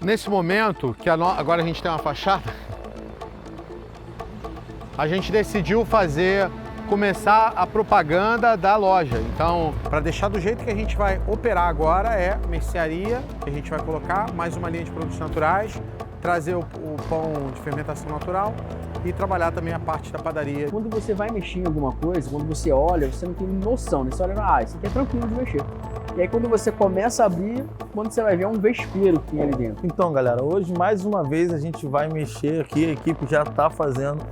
nesse momento, que agora a gente tem uma fachada, a gente decidiu começar a propaganda da loja. Então, para deixar do jeito que a gente vai operar agora, é mercearia, que a gente vai colocar mais uma linha de produtos naturais, trazer o pão de fermentação natural e trabalhar também a parte da padaria. Quando você vai mexer em alguma coisa, quando você olha, você não tem noção, né? Você olha, isso aqui é tranquilo de mexer. E aí quando você começa a abrir, quando você vai ver, é um vespeiro que tem ali dentro. Então, galera, hoje mais uma vez a gente vai mexer aqui, a equipe já está fazendo,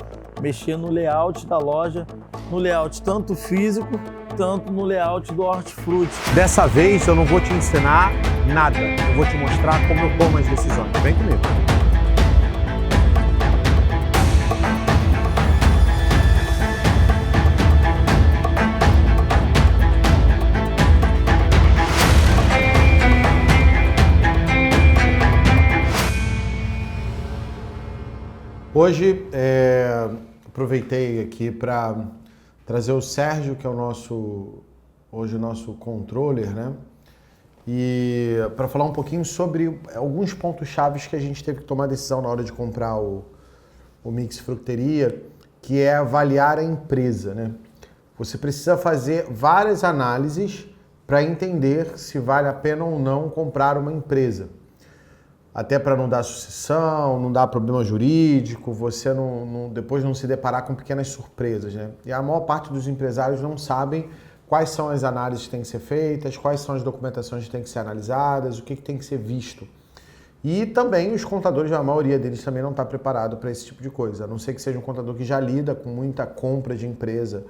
mexer no layout da loja, no layout tanto físico, tanto no layout do hortifruti. Dessa vez eu não vou te ensinar nada, eu vou te mostrar como eu tomo as decisões. Vem comigo. Hoje, aproveitei aqui para trazer o Sérgio, que é hoje o nosso controller, né? E para falar um pouquinho sobre alguns pontos chaves que a gente teve que tomar decisão na hora de comprar o Mix Fructeria, que é avaliar a empresa, né? Você precisa fazer várias análises para entender se vale a pena ou não comprar uma empresa. Até para não dar sucessão, não dar problema jurídico, você depois não se deparar com pequenas surpresas, né? E a maior parte dos empresários não sabem quais são as análises que têm que ser feitas, quais são as documentações que têm que ser analisadas, o que tem que ser visto. E também os contadores, a maioria deles também não está preparado para esse tipo de coisa, a não ser que seja um contador que já lida com muita compra de empresa,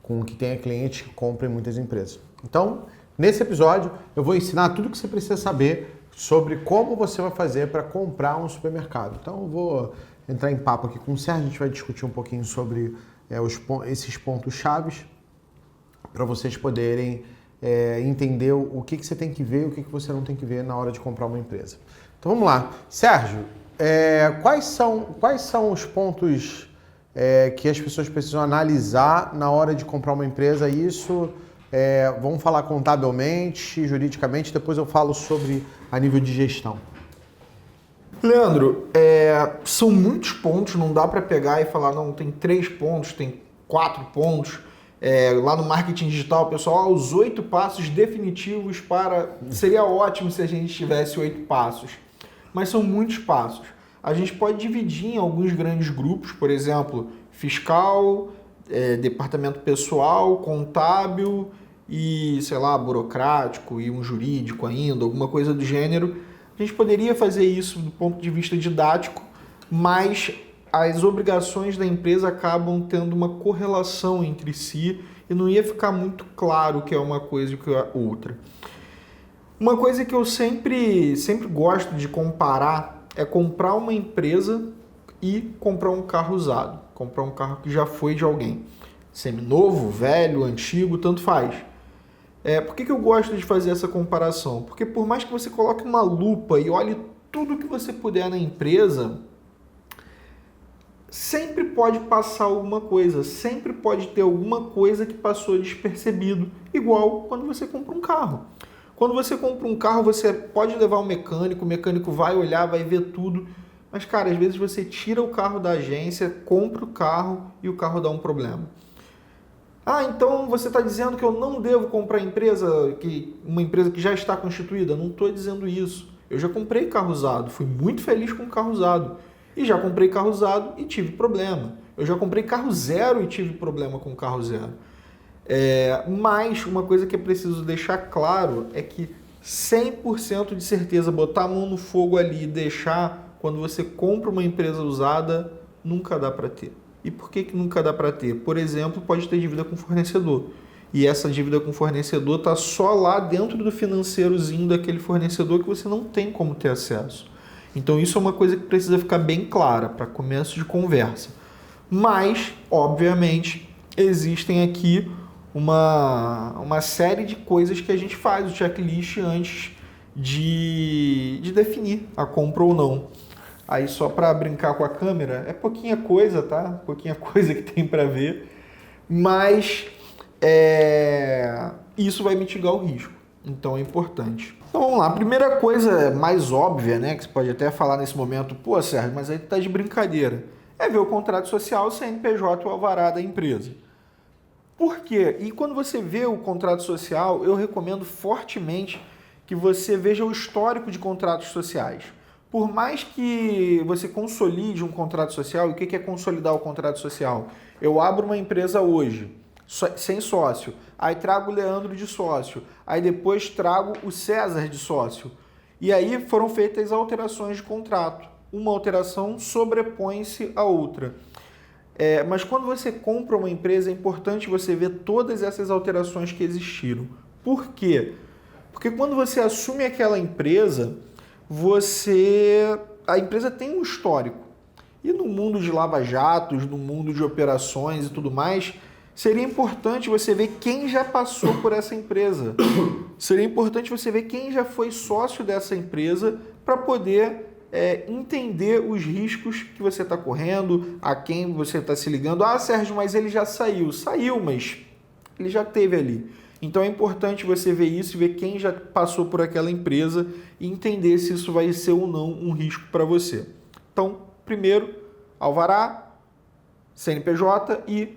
com que tenha clientes que comprem muitas empresas. Então, nesse episódio, eu vou ensinar tudo o que você precisa saber sobre como você vai fazer para comprar um supermercado. Então eu vou entrar em papo aqui com o Sérgio, a gente vai discutir um pouquinho sobre esses pontos chaves para vocês poderem entender o que você tem que ver e o que você não tem que ver na hora de comprar uma empresa. Então vamos lá. Sérgio, quais são os pontos que as pessoas precisam analisar na hora de comprar uma empresa? Isso, vamos falar contabilmente, juridicamente, depois eu falo sobre a nível de gestão. Leandro, são muitos pontos, não dá para pegar e falar, não, tem 3 pontos, tem 4 pontos. Lá no marketing digital, pessoal, os 8 passos definitivos para... Seria ótimo se a gente tivesse 8 passos, mas são muitos passos. A gente pode dividir em alguns grandes grupos, por exemplo, fiscal, departamento pessoal, contábil e, sei lá, burocrático e um jurídico ainda, alguma coisa do gênero. A gente poderia fazer isso do ponto de vista didático, mas as obrigações da empresa acabam tendo uma correlação entre si e não ia ficar muito claro o que é uma coisa e o que é outra. Uma coisa que eu sempre gosto de comparar é comprar uma empresa e comprar um carro usado, comprar um carro que já foi de alguém. Seminovo, velho, antigo, tanto faz. Por que eu gosto de fazer essa comparação? Porque por mais que você coloque uma lupa e olhe tudo que você puder na empresa, sempre pode passar alguma coisa, sempre pode ter alguma coisa que passou despercebido, igual quando você compra um carro. Quando você compra um carro, você pode levar o mecânico vai olhar, vai ver tudo, mas cara, às vezes você tira o carro da agência, compra o carro e o carro dá um problema. Então você está dizendo que eu não devo comprar uma empresa que já está constituída? Não estou dizendo isso. Eu já comprei carro usado, fui muito feliz com carro usado. E já comprei carro usado e tive problema. Eu já comprei carro zero e tive problema com carro zero. Mas uma coisa que é preciso deixar claro é que 100% de certeza, botar a mão no fogo ali e deixar, quando você compra uma empresa usada, nunca dá para ter. E por que nunca dá para ter? Por exemplo, pode ter dívida com fornecedor. E essa dívida com fornecedor está só lá dentro do financeirozinho daquele fornecedor que você não tem como ter acesso. Então isso é uma coisa que precisa ficar bem clara para começo de conversa. Mas, obviamente, existem aqui uma série de coisas que a gente faz, o checklist, antes de definir a compra ou não. Aí só para brincar com a câmera, é pouquinha coisa, tá? Pouquinha coisa que tem para ver, mas isso vai mitigar o risco, então é importante. Então vamos lá, a primeira coisa mais óbvia, né, que você pode até falar nesse momento, pô, Sérgio, mas aí tu tá de brincadeira, é ver o contrato social, o CNPJ e o alvará da empresa. Por quê? E quando você vê o contrato social, eu recomendo fortemente que você veja o histórico de contratos sociais. Por mais que você consolide um contrato social, e o que é consolidar o contrato social? Eu abro uma empresa hoje, sem sócio, aí trago o Leandro de sócio, aí depois trago o César de sócio. E aí foram feitas alterações de contrato. Uma alteração sobrepõe-se à outra. Mas quando você compra uma empresa, é importante você ver todas essas alterações que existiram. Por quê? Porque quando você assume aquela empresa, a empresa tem um histórico. E no mundo de lava-jatos, no mundo de operações e tudo mais, seria importante você ver quem já passou por essa empresa. Seria importante você ver quem já foi sócio dessa empresa para poder entender os riscos que você está correndo, a quem você está se ligando. Ah, Sérgio, mas ele já saiu. Saiu, mas ele já esteve ali. Então é importante você ver isso, ver quem já passou por aquela empresa e entender se isso vai ser ou não um risco para você. Então, primeiro, alvará, CNPJ e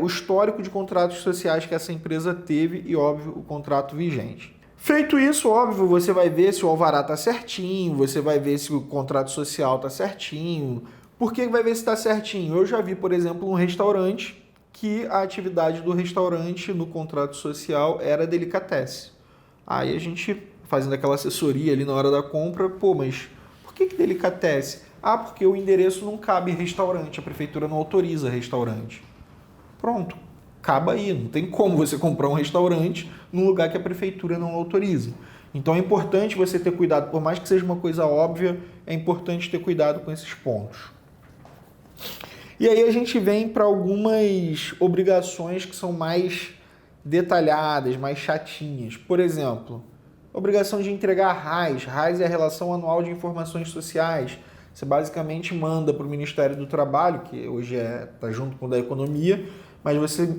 o histórico de contratos sociais que essa empresa teve e, óbvio, o contrato vigente. Feito isso, óbvio, você vai ver se o alvará está certinho, você vai ver se o contrato social está certinho. Por que vai ver se está certinho? Eu já vi, por exemplo, um restaurante que a atividade do restaurante no contrato social era delicatessen. Aí a gente, fazendo aquela assessoria ali na hora da compra, pô, mas por que delicatessen? Ah, porque o endereço não cabe restaurante, a prefeitura não autoriza restaurante. Pronto, acaba aí, não tem como você comprar um restaurante num lugar que a prefeitura não autoriza. Então é importante você ter cuidado, por mais que seja uma coisa óbvia, é importante ter cuidado com esses pontos. E aí a gente vem para algumas obrigações que são mais detalhadas, mais chatinhas. Por exemplo, obrigação de entregar RAIS. RAIS é a Relação Anual de Informações Sociais. Você basicamente manda para o Ministério do Trabalho, que hoje está junto com o da Economia, mas você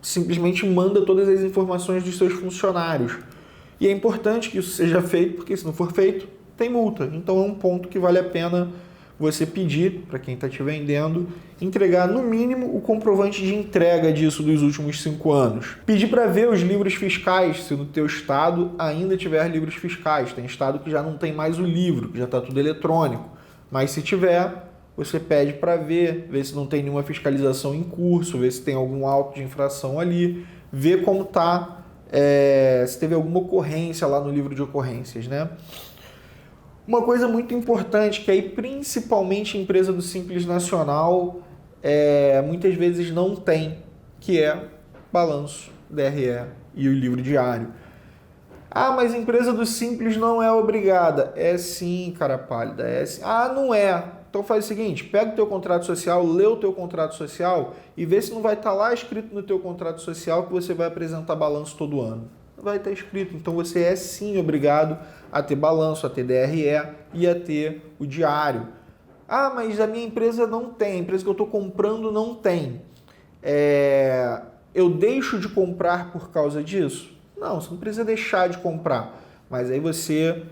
simplesmente manda todas as informações dos seus funcionários. E é importante que isso seja feito, porque se não for feito, tem multa. Então é um ponto que vale a pena você pedir para quem está te vendendo, entregar no mínimo o comprovante de entrega disso dos últimos 5 anos. Pedir para ver os livros fiscais, se no teu estado ainda tiver livros fiscais. Tem estado que já não tem mais o livro, que já está tudo eletrônico. Mas se tiver, você pede para ver se não tem nenhuma fiscalização em curso, ver se tem algum auto de infração ali, ver como está, se teve alguma ocorrência lá no livro de ocorrências, né? Uma coisa muito importante, que aí principalmente a empresa do Simples Nacional muitas vezes não tem, que é balanço, DRE e o livro diário. Ah, mas a empresa do Simples não é obrigada. É sim, cara pálida, é sim. Ah, não é. Então faz o seguinte, pega o teu contrato social, lê o teu contrato social e vê se não vai estar lá escrito no teu contrato social que você vai apresentar balanço todo ano. Vai estar escrito, então você é sim obrigado a ter balanço, a ter DRE e a ter o diário. Ah, mas a minha empresa não tem, a empresa que eu estou comprando não tem. Eu deixo de comprar por causa disso? Não, você não precisa deixar de comprar, mas aí você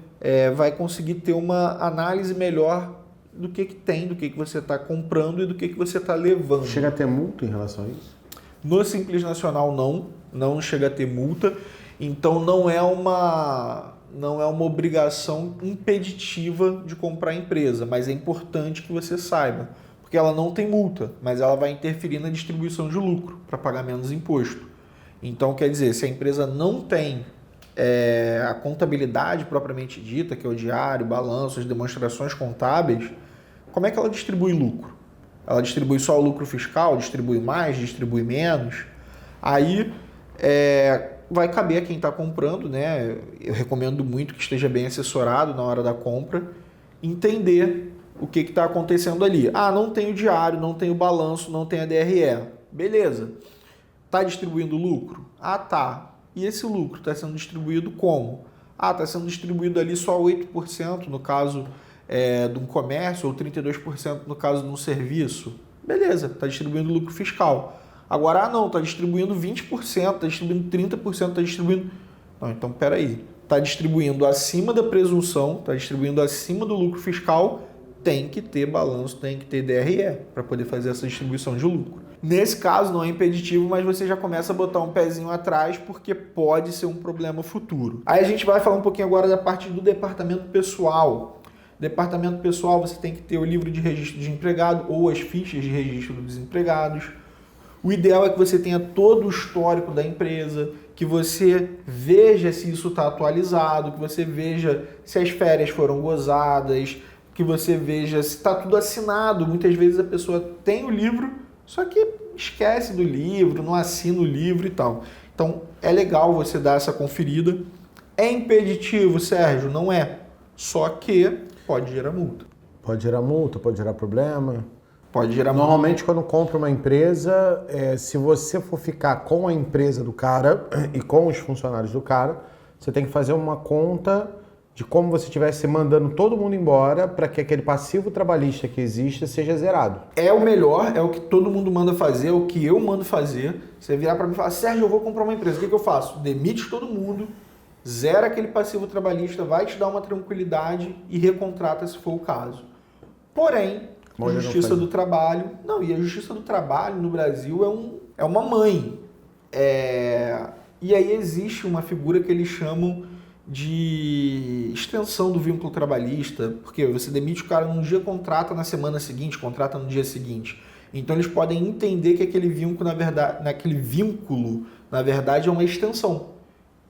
vai conseguir ter uma análise melhor do que tem, do que você está comprando e do que você está levando. Chega a ter multa em relação a isso? No Simples Nacional não chega a ter multa, então não é uma obrigação impeditiva de comprar a empresa, mas é importante que você saiba, porque ela não tem multa, mas ela vai interferir na distribuição de lucro para pagar menos imposto. Então, quer dizer, se a empresa não tem a contabilidade propriamente dita, que é o diário, balanço, as demonstrações contábeis, como é que ela distribui lucro? Ela distribui só o lucro fiscal, distribui mais, distribui menos? Aí vai caber a quem está comprando, né? Eu recomendo muito que esteja bem assessorado na hora da compra, entender o que está acontecendo ali. Ah, não tem o diário, não tem o balanço, não tem a DRE. Beleza. Está distribuindo lucro? Ah, tá. E esse lucro está sendo distribuído como? Ah, está sendo distribuído ali só 8% no caso de um comércio ou 32% no caso de um serviço. Beleza, está distribuindo lucro fiscal. Agora, não, está distribuindo 20%, está distribuindo 30%, está distribuindo... Não, então, peraí. está distribuindo acima da presunção, está distribuindo acima do lucro fiscal, tem que ter balanço, tem que ter DRE para poder fazer essa distribuição de lucro. Nesse caso não é impeditivo, mas você já começa a botar um pezinho atrás porque pode ser um problema futuro. Aí a gente vai falar um pouquinho agora da parte do departamento pessoal. Departamento pessoal, você tem que ter o livro de registro de empregado ou as fichas de registro dos empregados. O ideal é que você tenha todo o histórico da empresa, que você veja se isso está atualizado, que você veja se as férias foram gozadas, que você veja se está tudo assinado. Muitas vezes a pessoa tem o livro, só que esquece do livro, não assina o livro e tal. Então é legal você dar essa conferida. É impeditivo, Sérgio? Não é. Só que pode gerar multa. Pode gerar multa, pode gerar problema. Pode gerar multa. Normalmente, quando compra uma empresa, se você for ficar com a empresa do cara e com os funcionários do cara, você tem que fazer uma conta de como você estivesse mandando todo mundo embora para que aquele passivo trabalhista que existe seja zerado. É o melhor, é o que todo mundo manda fazer, é o que eu mando fazer. Você virar para mim e falar, Sérgio, eu vou comprar uma empresa, o que eu faço? Demite todo mundo, zera aquele passivo trabalhista, vai te dar uma tranquilidade e recontrata se for o caso. Porém, a Justiça do Trabalho... Não, e a Justiça do Trabalho no Brasil é uma mãe. E aí existe uma figura que eles chamam de extensão do vínculo trabalhista, porque você demite o cara num dia, contrata na semana seguinte, contrata no dia seguinte. Então eles podem entender que aquele vínculo, na verdade, é uma extensão.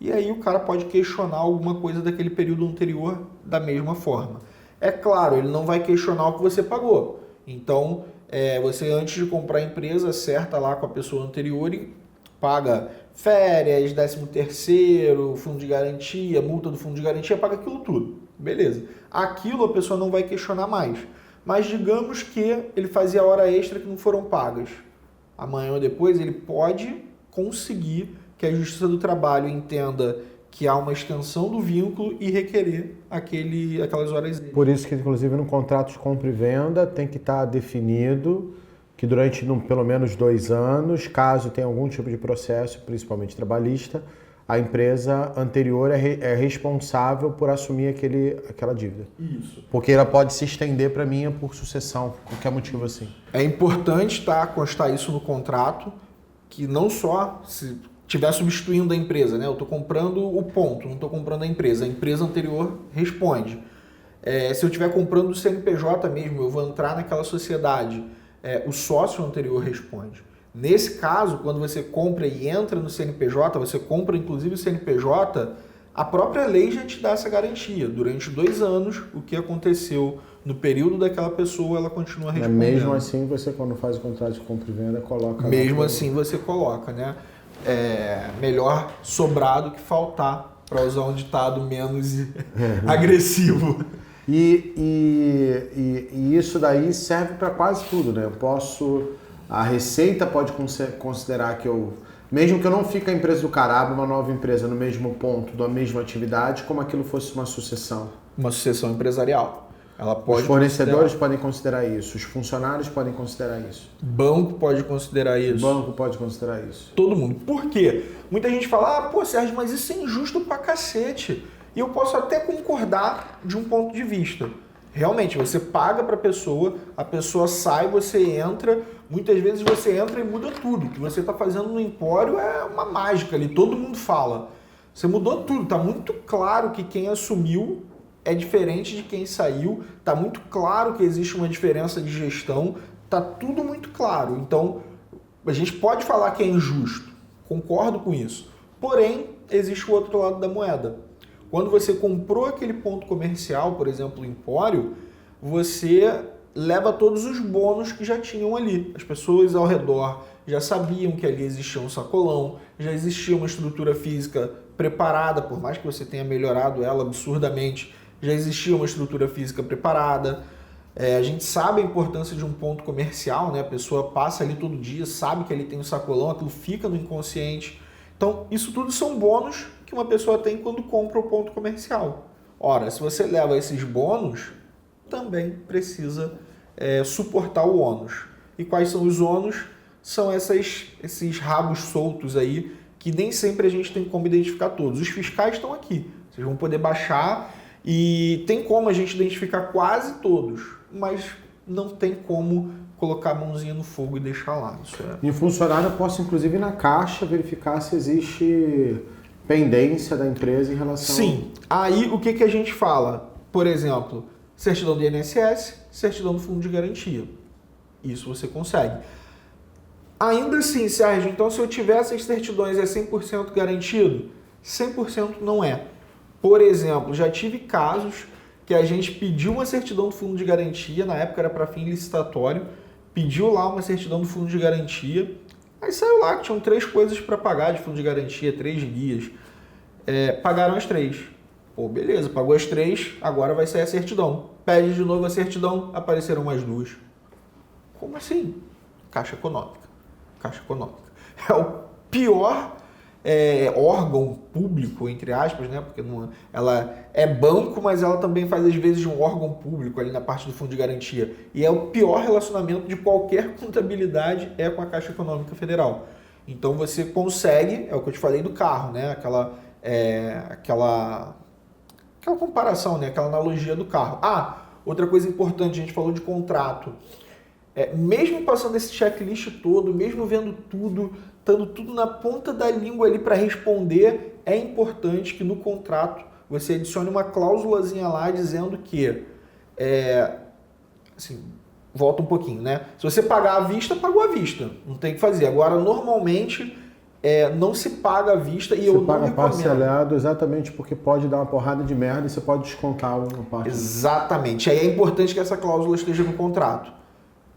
E aí o cara pode questionar alguma coisa daquele período anterior da mesma forma. É claro, ele não vai questionar o que você pagou. Então, você antes de comprar a empresa, acerta lá com a pessoa anterior e paga férias, 13º, fundo de garantia, multa do fundo de garantia, paga aquilo tudo. Beleza. Aquilo a pessoa não vai questionar mais. Mas digamos que ele fazia hora extra que não foram pagas. Amanhã ou depois ele pode conseguir que a Justiça do Trabalho entenda que há uma extensão do vínculo e requerer aquelas horas extras. Por isso que, inclusive, no contrato de compra e venda tem que estar definido que durante pelo menos 2 anos, caso tenha algum tipo de processo, principalmente trabalhista, a empresa anterior é responsável por assumir aquela dívida. Isso. Porque ela pode se estender para mim por sucessão, qualquer motivo assim. É importante constar isso no contrato, que não só se estiver substituindo a empresa, né? Eu estou comprando o ponto, não estou comprando a empresa anterior responde. Se eu estiver comprando o CNPJ mesmo, eu vou entrar naquela sociedade, o sócio anterior responde. Nesse caso, quando você compra e entra no CNPJ, você compra inclusive o CNPJ, a própria lei já te dá essa garantia. Durante 2 anos, o que aconteceu no período daquela pessoa, ela continua respondendo. Mesmo assim, você quando faz o contrato de compra e venda, coloca... Mesmo assim, você coloca, né? Melhor sobrar do que faltar, para usar um ditado menos agressivo. E isso daí serve para quase tudo, né? A Receita pode considerar que mesmo que eu não fique a empresa do cara, abra uma nova empresa no mesmo ponto, da mesma atividade, como aquilo fosse uma sucessão. Uma sucessão empresarial. Ela pode os fornecedores podem considerar isso, os funcionários podem considerar isso. Banco pode considerar isso. Banco pode considerar isso. Todo mundo. Por quê? Muita gente fala, pô, Sérgio, mas isso é injusto pra cacete. E eu posso até concordar de um ponto de vista. Realmente, você paga pra pessoa, a pessoa sai, você entra, muitas vezes você entra e muda tudo. O que você está fazendo no empório é uma mágica ali, todo mundo fala. Você mudou tudo, tá muito claro que quem assumiu é diferente de quem saiu, tá muito claro que existe uma diferença de gestão, tá tudo muito claro. Então, a gente pode falar que é injusto, concordo com isso. Porém, existe o outro lado da moeda. Quando você comprou aquele ponto comercial, por exemplo, o empório, você leva todos os bônus que já tinham ali. As pessoas ao redor já sabiam que ali existia um sacolão, já existia uma estrutura física preparada, por mais que você tenha melhorado ela absurdamente, já existia uma estrutura física preparada. A gente sabe a importância de um ponto comercial, né? A pessoa passa ali todo dia, sabe que ali tem um sacolão, aquilo fica no inconsciente. Então, isso tudo são bônus que uma pessoa tem quando compra o ponto comercial. Ora, se você leva esses bônus, também precisa suportar o ônus. E quais são os ônus? São esses rabos soltos aí, que nem sempre a gente tem como identificar todos. Os fiscais estão aqui. Vocês vão poder baixar e tem como a gente identificar quase todos, mas não tem como colocar a mãozinha no fogo e deixar lá. Isso é... Em funcionário eu posso inclusive ir na caixa verificar se existe pendência da empresa em relação... Sim. Aí o que a gente fala? Por exemplo, certidão do INSS, certidão do Fundo de Garantia. Isso você consegue. Ainda assim, Sérgio, então se eu tiver essas certidões é 100% garantido? 100% não é. Por exemplo, já tive casos que a gente pediu uma certidão do Fundo de Garantia, na época era para fim licitatório, pediu lá uma certidão do Fundo de Garantia, aí saiu lá que tinham 3 coisas para pagar de Fundo de Garantia, 3 guias. Pagaram as 3. Pô, beleza, pagou as 3, agora vai sair a certidão. Pede de novo a certidão, apareceram mais 2. Como assim? Caixa Econômica. Caixa Econômica. É o pior órgão público, entre aspas, né? Porque ela é banco, mas ela também faz às vezes um órgão público ali na parte do Fundo de Garantia. E é o pior relacionamento de qualquer contabilidade com a Caixa Econômica Federal. Então você consegue, é o que eu te falei do carro, né? Aquela comparação, né? Aquela analogia do carro. Outra coisa importante, a gente falou de contrato. Mesmo passando esse checklist todo, mesmo vendo tudo, estando tudo na ponta da língua ali para responder, é importante que no contrato você adicione uma cláusulazinha lá dizendo que, assim, volta um pouquinho, né? Se você pagar à vista, pagou à vista, não tem o que fazer. Agora, normalmente, não se paga à vista e eu não recomendo. Você paga parcelado exatamente porque pode dar uma porrada de merda e você pode descontar uma parte. Exatamente. Aí é importante que essa cláusula esteja no contrato.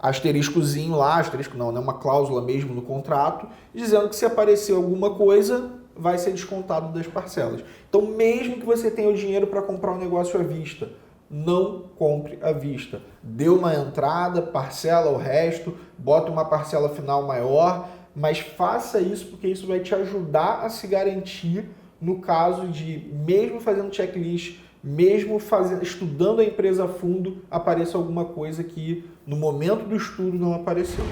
Asteriscozinho lá, asterisco não, né? Uma cláusula mesmo no contrato, dizendo que se aparecer alguma coisa, vai ser descontado das parcelas. Então, mesmo que você tenha o dinheiro para comprar um negócio à vista, não compre à vista. Dê uma entrada, parcela o resto, bota uma parcela final maior, mas faça isso porque isso vai te ajudar a se garantir no caso de, mesmo fazendo checklist, mesmo estudando a empresa a fundo, apareça alguma coisa que no momento do estudo não apareceu.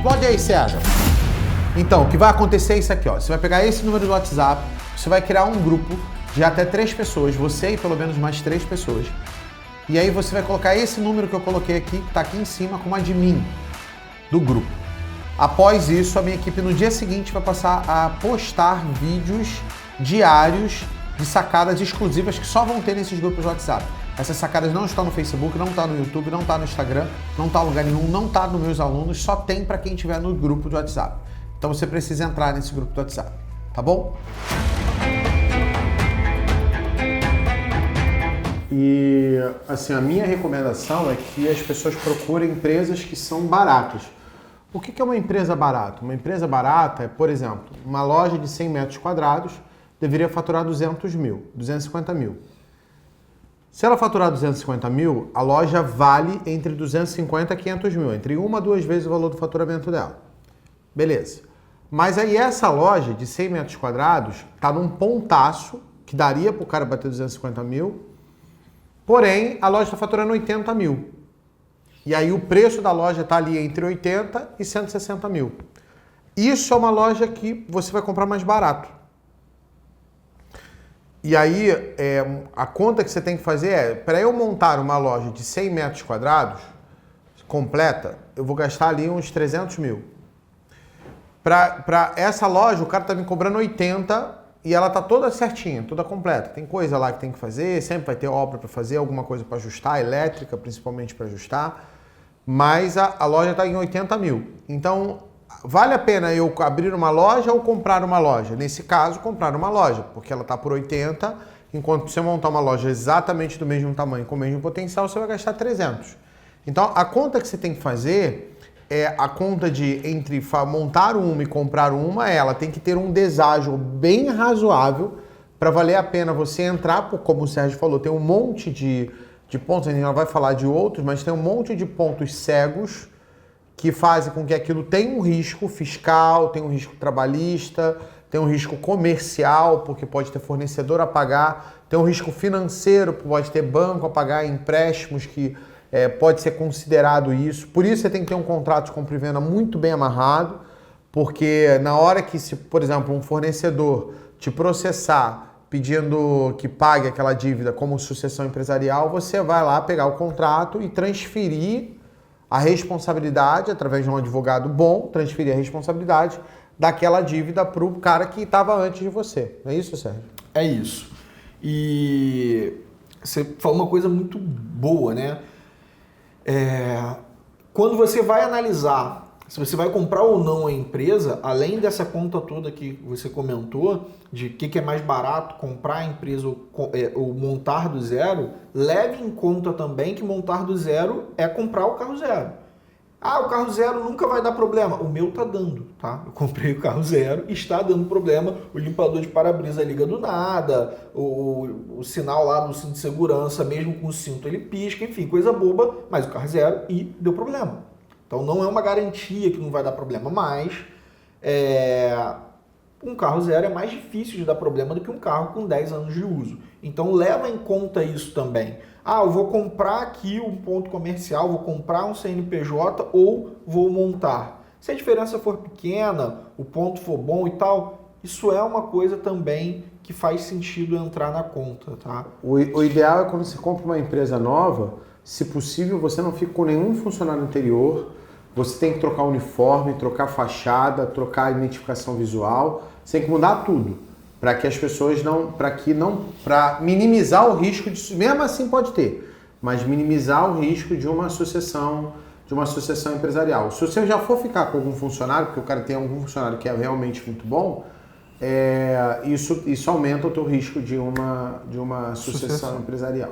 Explode aí, César. Então, o que vai acontecer é isso aqui, ó. Você vai pegar esse número do WhatsApp, você vai criar um grupo de até 3 pessoas, você e pelo menos mais 3 pessoas. E aí você vai colocar esse número que eu coloquei aqui, que tá aqui em cima, como admin do grupo. Após isso, a minha equipe no dia seguinte vai passar a postar vídeos diários de sacadas exclusivas que só vão ter nesses grupos do WhatsApp. Essas sacadas não estão no Facebook, não está no YouTube, não está no Instagram, não está em lugar nenhum, não está nos meus alunos, só tem para quem estiver no grupo do WhatsApp. Então você precisa entrar nesse grupo do WhatsApp, tá bom? E assim, a minha recomendação é que as pessoas procurem empresas que são baratas. O que é uma empresa barata? Uma empresa barata é, por exemplo, uma loja de 100 metros quadrados deveria faturar 200 mil, 250 mil. Se ela faturar 250 mil, a loja vale entre 250 e 500 mil, entre 1 a 2 vezes o valor do faturamento dela. Beleza. Mas aí essa loja de 100 metros quadrados está num pontaço que daria para o cara bater 250 mil, porém a loja está faturando 80 mil. E aí o preço da loja está ali entre 80 e 160 mil. Isso é uma loja que você vai comprar mais barato. E aí, a conta que você tem que fazer é, para eu montar uma loja de 100 metros quadrados, completa, eu vou gastar ali uns 300 mil. Para essa loja, o cara tá me cobrando 80 e ela tá toda certinha, toda completa. Tem coisa lá que tem que fazer, sempre vai ter obra para fazer, alguma coisa para ajustar, elétrica principalmente para ajustar, mas a loja tá em 80 mil. Então, vale a pena eu abrir uma loja ou comprar uma loja? Nesse caso, comprar uma loja, porque ela está por 80, enquanto você montar uma loja exatamente do mesmo tamanho, com o mesmo potencial, você vai gastar 300. Então, a conta que você tem que fazer é a conta de montar uma e comprar uma, ela tem que ter um deságio bem razoável para valer a pena você entrar, como o Sérgio falou, tem um monte de pontos, a gente não vai falar de outros, mas tem um monte de pontos cegos que fazem com que aquilo tenha um risco fiscal, tenha um risco trabalhista, tem um risco comercial, porque pode ter fornecedor a pagar, tem um risco financeiro, pode ter banco a pagar, empréstimos que pode ser considerado isso. Por isso você tem que ter um contrato de compra e venda muito bem amarrado, porque na hora que, se, por exemplo, um fornecedor te processar pedindo que pague aquela dívida como sucessão empresarial, você vai lá pegar o contrato e transferir a responsabilidade, através de um advogado bom, transferir a responsabilidade daquela dívida para o cara que estava antes de você. Não é isso, Sérgio? É isso. E você falou uma coisa muito boa, né? Quando você vai analisar se você vai comprar ou não a empresa, além dessa conta toda que você comentou, de o que é mais barato, comprar a empresa ou montar do zero, leve em conta também que montar do zero é comprar o carro zero. Ah, o carro zero nunca vai dar problema. O meu tá dando, tá? Eu comprei o carro zero e está dando problema. O limpador de para-brisa liga do nada, o sinal lá do cinto de segurança, mesmo com o cinto, ele pisca, enfim, coisa boba, mas o carro zero e deu problema. Então não é uma garantia que não vai dar problema, mas um carro zero é mais difícil de dar problema do que um carro com 10 anos de uso. Então leva em conta isso também. Ah, eu vou comprar aqui um ponto comercial, vou comprar um CNPJ ou vou montar. Se a diferença for pequena, o ponto for bom e tal, isso é uma coisa também que faz sentido entrar na conta, tá? O ideal é quando você compra uma empresa nova, se possível, você não fica com nenhum funcionário anterior. Você tem que trocar uniforme, trocar fachada, trocar identificação visual. Você tem que mudar tudo para que as pessoas para minimizar o risco de, mesmo assim pode ter, mas minimizar o risco de uma sucessão empresarial. Se você já for ficar com algum funcionário, porque o cara tem algum funcionário que é realmente muito bom, isso aumenta o teu risco de uma sucessão empresarial.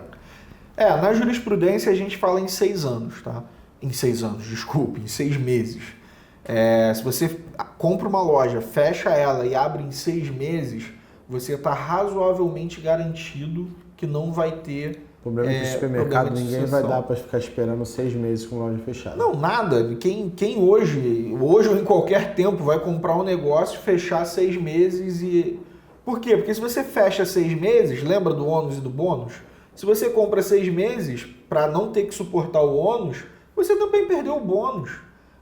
Na jurisprudência a gente fala em 6 anos, tá? Em 6 meses. Se você compra uma loja, fecha ela e abre em 6 meses, você está razoavelmente garantido que não vai ter problema de supermercado, ninguém vai dar para ficar esperando 6 meses com loja fechada. Não, nada. Quem hoje ou em qualquer tempo vai comprar um negócio, fechar 6 meses e... Por quê? Porque se você fecha 6 meses, lembra do ônus e do bônus? Se você compra 6 meses para não ter que suportar o ônus, você também perdeu o bônus.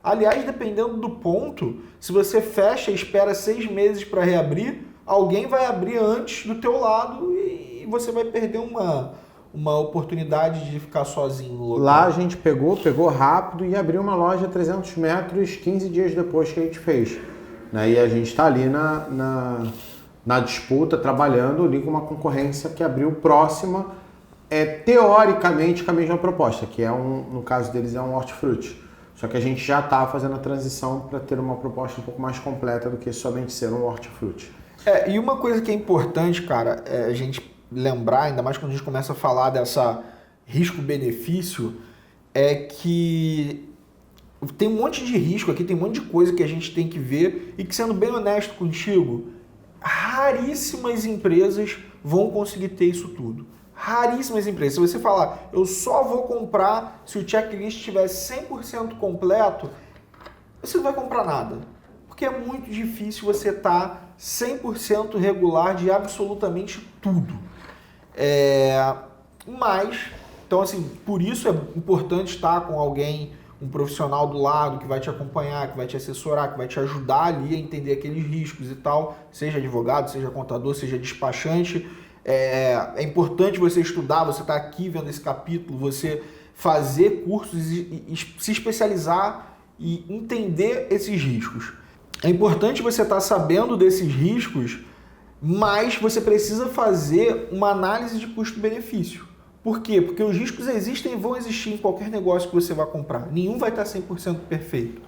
Aliás, dependendo do ponto, se você fecha e espera 6 meses para reabrir, alguém vai abrir antes do teu lado e você vai perder uma oportunidade de ficar sozinho no local. Lá a gente pegou rápido e abriu uma loja a 300 metros 15 dias depois que a gente fez. E a gente está ali na disputa, trabalhando ali com uma concorrência que abriu próxima, teoricamente com a mesma proposta, que no caso deles é um hortifruti. Só que a gente já está fazendo a transição para ter uma proposta um pouco mais completa do que somente ser um hortifruti. E uma coisa que é importante, cara, a gente lembrar, ainda mais quando a gente começa a falar dessa risco-benefício, é que tem um monte de risco aqui, tem um monte de coisa que a gente tem que ver e que, sendo bem honesto contigo, raríssimas empresas vão conseguir ter isso tudo. Raríssimas empresas. Se você falar, eu só vou comprar se o checklist estiver 100% completo, você não vai comprar nada. Porque é muito difícil você estar 100% regular de absolutamente tudo. Então assim, por isso é importante estar com alguém, um profissional do lado que vai te acompanhar, que vai te assessorar, que vai te ajudar ali a entender aqueles riscos e tal, seja advogado, seja contador, seja despachante. É importante você estudar, você estar aqui vendo esse capítulo, você fazer cursos e se especializar e entender esses riscos. É importante você estar sabendo desses riscos, mas você precisa fazer uma análise de custo-benefício. Por quê? Porque os riscos existem e vão existir em qualquer negócio que você vai comprar. Nenhum vai estar 100% perfeito.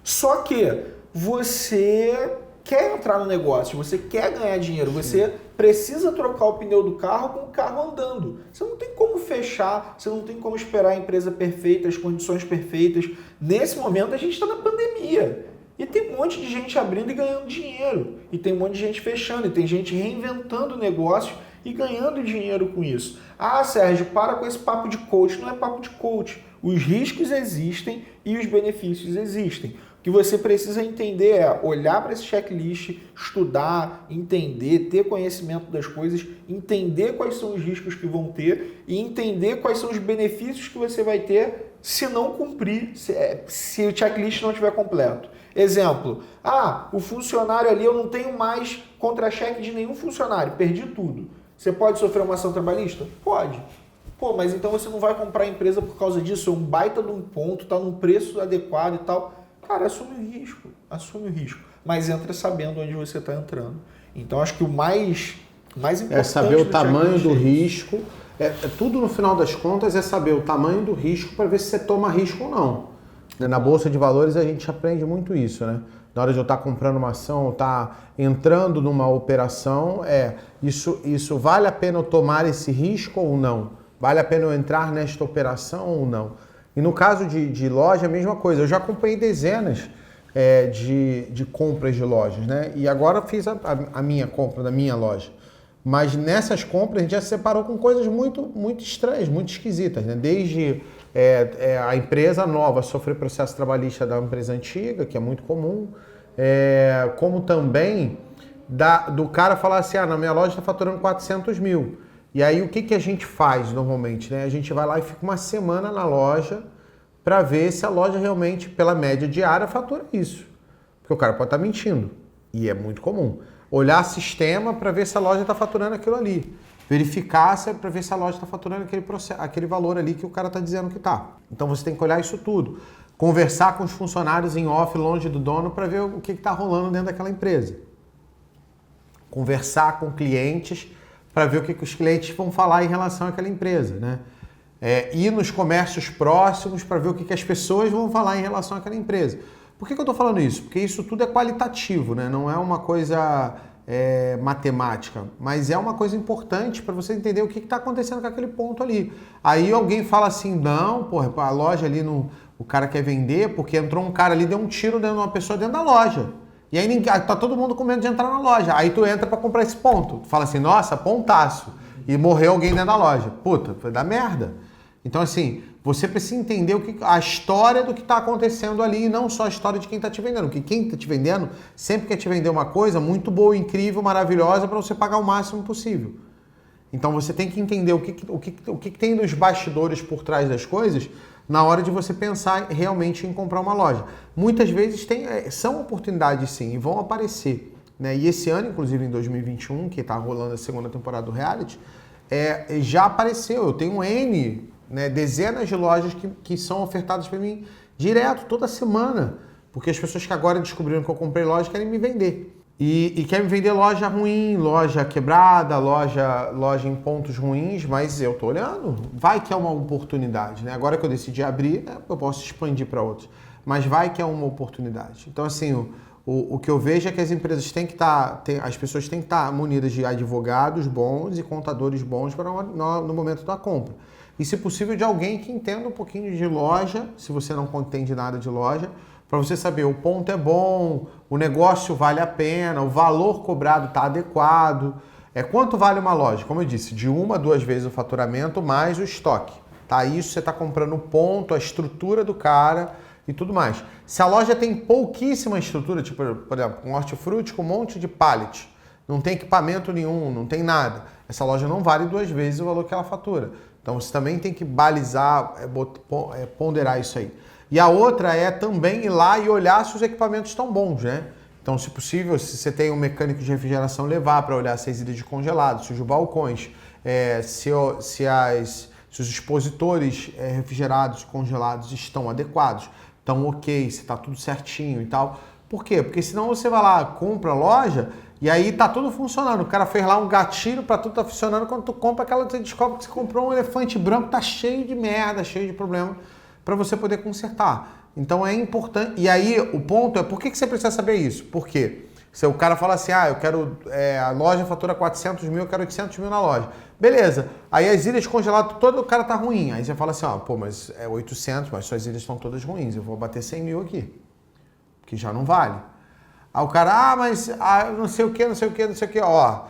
Só que você quer entrar no negócio, você quer ganhar dinheiro, você precisa trocar o pneu do carro com o carro andando. Você não tem como fechar, você não tem como esperar a empresa perfeita, as condições perfeitas. Nesse momento a gente está na pandemia. E tem um monte de gente abrindo e ganhando dinheiro. E tem um monte de gente fechando. E tem gente reinventando o negócio e ganhando dinheiro com isso. Ah, Sérgio, para com esse papo de coach. Não é papo de coach. Os riscos existem e os benefícios existem. O que você precisa entender é olhar para esse checklist, estudar, entender, ter conhecimento das coisas, entender quais são os riscos que vão ter e entender quais são os benefícios que você vai ter se não cumprir, se o checklist não estiver completo. Exemplo, o funcionário ali, eu não tenho mais contra-cheque de nenhum funcionário, perdi tudo. Você pode sofrer uma ação trabalhista? Pode. Pô, mas então você não vai comprar a empresa por causa disso, é um baita de um ponto, tá num preço adequado e tal. Cara, assume o risco, mas entra sabendo onde você está entrando. Então, acho que o mais importante é saber o tamanho do risco. Tudo no final das contas é saber o tamanho do risco para ver se você toma risco ou não. Na Bolsa de Valores a gente aprende muito isso, né? Na hora de eu estar comprando uma ação, ou estar entrando numa operação, isso vale a pena eu tomar esse risco ou não? Vale a pena eu entrar nesta operação ou não? E no caso de loja, a mesma coisa. Eu já acompanhei dezenas de compras de lojas, né? E agora fiz a minha compra da minha loja. Mas nessas compras a gente já se separou com coisas muito, muito estranhas, muito esquisitas, né? Desde a empresa nova sofrer processo trabalhista da empresa antiga, que é muito comum, como também do cara falar assim, na minha loja está faturando 400 mil. E aí o que a gente faz normalmente, né? A gente vai lá e fica uma semana na loja para ver se a loja realmente, pela média diária, fatura isso. Porque o cara pode estar mentindo. E é muito comum. Olhar sistema para ver se a loja está faturando aquilo ali. Verificar para ver se a loja está faturando aquele valor ali que o cara está dizendo que está. Então você tem que olhar isso tudo. Conversar com os funcionários em off, longe do dono, para ver o que está rolando dentro daquela empresa. Conversar com clientes para ver o que os clientes vão falar em relação àquela empresa, né? Ir nos comércios próximos para ver o que as pessoas vão falar em relação àquela empresa. Por que eu estou falando isso? Porque isso tudo é qualitativo, né? Não é uma coisa matemática, mas é uma coisa importante para você entender o que está acontecendo com aquele ponto ali. Aí alguém fala assim, não, porra, a loja ali, o cara quer vender porque entrou um cara ali, deu um tiro dentro de uma pessoa dentro da loja. E aí tá todo mundo com medo de entrar na loja. Aí tu entra para comprar esse ponto. Tu fala assim, nossa, pontaço. E morreu alguém dentro da loja. Puta, foi dar merda. Então assim, você precisa entender a história do que está acontecendo ali e não só a história de quem está te vendendo. Porque quem está te vendendo sempre quer te vender uma coisa muito boa, incrível, maravilhosa para você pagar o máximo possível. Então você tem que entender o que tem nos bastidores por trás das coisas na hora de você pensar realmente em comprar uma loja. Muitas vezes são oportunidades sim e vão aparecer, né? E esse ano, inclusive em 2021, que está rolando a segunda temporada do reality, já apareceu. Eu tenho dezenas de lojas que são ofertadas para mim direto, toda semana. Porque as pessoas que agora descobriram que eu comprei loja querem me vender. E querem me vender loja ruim, loja quebrada, loja em pontos ruins, mas eu tô olhando. Vai que é uma oportunidade, né? Agora que eu decidi abrir, eu posso expandir para outros. Mas vai que é uma oportunidade. Então, assim, o que eu vejo é que as empresas as pessoas têm que estar munidas de advogados bons e contadores bons no momento da compra. E, se possível, de alguém que entenda um pouquinho de loja, se você não entende nada de loja, para você saber o ponto é bom, o negócio vale a pena, o valor cobrado está adequado. Quanto vale uma loja? Como eu disse, de 1 a 2 vezes o faturamento mais o estoque. Tá? Isso você está comprando o ponto, a estrutura do cara e tudo mais. Se a loja tem pouquíssima estrutura, tipo, por exemplo, um hortifruti com um monte de pallet, não tem equipamento nenhum, não tem nada, essa loja não vale 2 vezes o valor que ela fatura. Então você também tem que balizar, ponderar isso aí. E a outra é também ir lá e olhar se os equipamentos estão bons, né? Então, se possível, se você tem um mecânico de refrigeração, levar para olhar se as ilhas de congelado, se os balcões, se os expositores refrigerados, congelados estão adequados, estão ok, se está tudo certinho e tal. Por quê? Porque senão você vai lá, compra a loja e aí tá tudo funcionando. O cara fez lá um gatilho para tudo tá funcionando. Quando tu compra aquela, você descobre que você comprou um elefante branco, tá cheio de merda, cheio de problema, para você poder consertar. Então é importante. E aí o ponto é, por que você precisa saber isso? Porque se o cara fala assim, eu quero, a loja fatura 400 mil, eu quero 800 mil na loja. Beleza. Aí as ilhas congeladas, todo o cara tá ruim. Aí você fala assim, mas é 800, mas suas ilhas estão todas ruins, eu vou bater 100 mil aqui. que já não vale. Aí o cara, mas não sei o que, não sei o que, não sei o que, ó,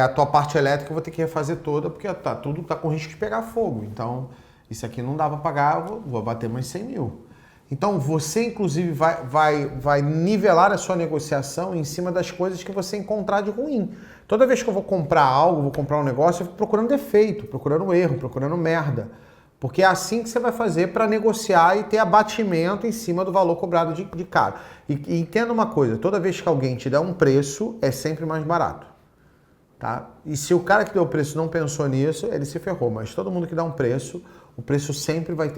a tua parte elétrica eu vou ter que refazer toda, porque tudo tá com risco de pegar fogo. Então, isso aqui não dá para pagar, eu vou bater mais 100 mil. Então, você, inclusive, vai nivelar a sua negociação em cima das coisas que você encontrar de ruim. Toda vez que eu vou comprar algo, vou comprar um negócio, eu fico procurando defeito, procurando erro, procurando merda. Porque é assim que você vai fazer para negociar e ter abatimento em cima do valor cobrado de cara. E entenda uma coisa, toda vez que alguém te dá um preço, é sempre mais barato. Tá? E se o cara que deu o preço não pensou nisso, ele se ferrou. Mas todo mundo que dá um preço, o preço sempre vai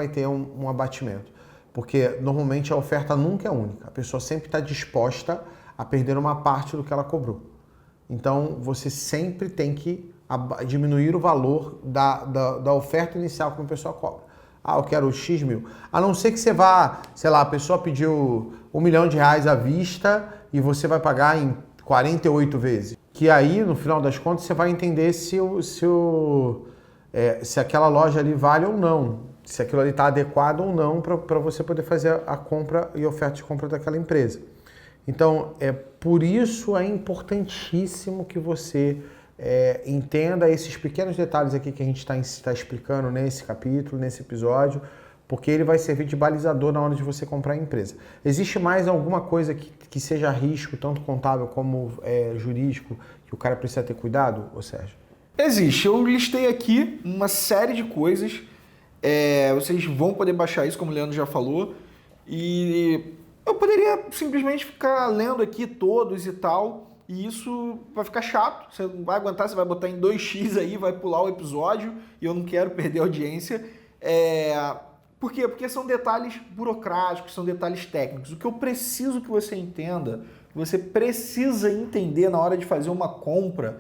ter um abatimento. Porque normalmente a oferta nunca é única. A pessoa sempre está disposta a perder uma parte do que ela cobrou. Então você sempre tem que diminuir o valor da oferta inicial que uma pessoa cobra. Eu quero X mil. A não ser que você vá, sei lá, a pessoa pediu R$1 milhão à vista e você vai pagar em 48 vezes. Que aí, no final das contas, você vai entender se aquela loja ali vale ou não. Se aquilo ali está adequado ou não para você poder fazer a compra e oferta de compra daquela empresa. Então, por isso é importantíssimo que você entenda esses pequenos detalhes aqui que a gente está explicando nesse capítulo, nesse episódio, porque ele vai servir de balizador na hora de você comprar a empresa. Existe mais alguma coisa que seja risco, tanto contábil como jurídico, que o cara precisa ter cuidado, ô Sérgio? Existe. Eu listei aqui uma série de coisas. Vocês vão poder baixar isso, como o Leandro já falou. E eu poderia simplesmente ficar lendo aqui todos e tal. E isso vai ficar chato. Você não vai aguentar, você vai botar em 2x aí, vai pular o episódio. E eu não quero perder a audiência. Por quê? Porque são detalhes burocráticos, são detalhes técnicos. O que eu preciso que você entenda, que você precisa entender na hora de fazer uma compra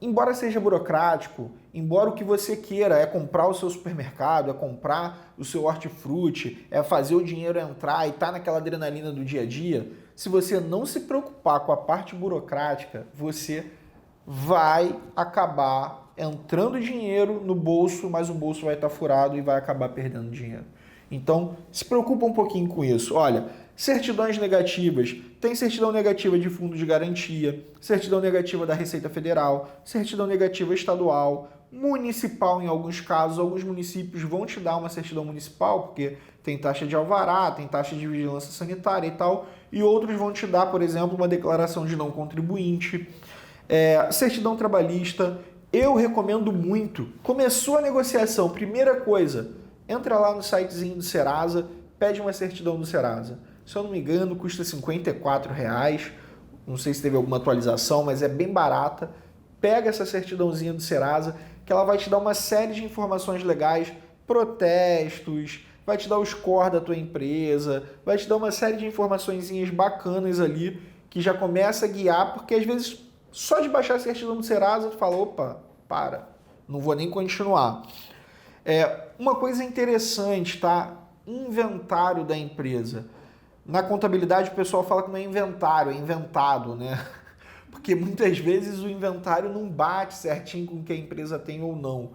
embora seja burocrático, embora o que você queira é comprar o seu supermercado, é comprar o seu hortifruti, é fazer o dinheiro entrar e estar naquela adrenalina do dia a dia, se você não se preocupar com a parte burocrática, você vai acabar entrando dinheiro no bolso, mas o bolso vai estar furado e vai acabar perdendo dinheiro. Então, se preocupa um pouquinho com isso. Olha, certidões negativas. Tem certidão negativa de fundo de garantia, certidão negativa da Receita Federal, certidão negativa estadual, municipal em alguns casos. Alguns municípios vão te dar uma certidão municipal, porque tem taxa de alvará, tem taxa de vigilância sanitária e tal. E outros vão te dar, por exemplo, uma declaração de não contribuinte. Certidão trabalhista. Eu recomendo muito. Começou a negociação, primeira coisa, entra lá no sitezinho do Serasa, pede uma certidão do Serasa. Se eu não me engano, custa R$54. Não sei se teve alguma atualização, mas é bem barata. Pega essa certidãozinha do Serasa, que ela vai te dar uma série de informações legais, protestos, vai te dar o score da tua empresa, vai te dar uma série de informaçõezinhas bacanas ali, que já começa a guiar, porque às vezes só de baixar a certidão do Serasa, tu fala, opa, não vou nem continuar. Uma coisa interessante, tá? Inventário da empresa. Na contabilidade o pessoal fala que não é inventário, é inventado, né? Porque muitas vezes o inventário não bate certinho com o que a empresa tem ou não.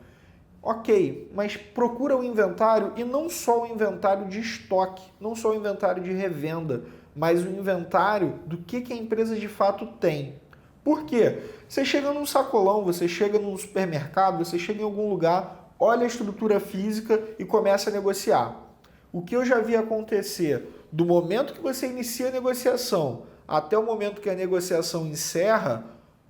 Ok, mas procura o inventário e não só o inventário de estoque, não só o inventário de revenda, mas o inventário do que a empresa de fato tem. Por quê? Você chega num sacolão, você chega num supermercado, você chega em algum lugar, olha a estrutura física e começa a negociar. O que eu já vi acontecer do momento que você inicia a negociação até o momento que a negociação encerra,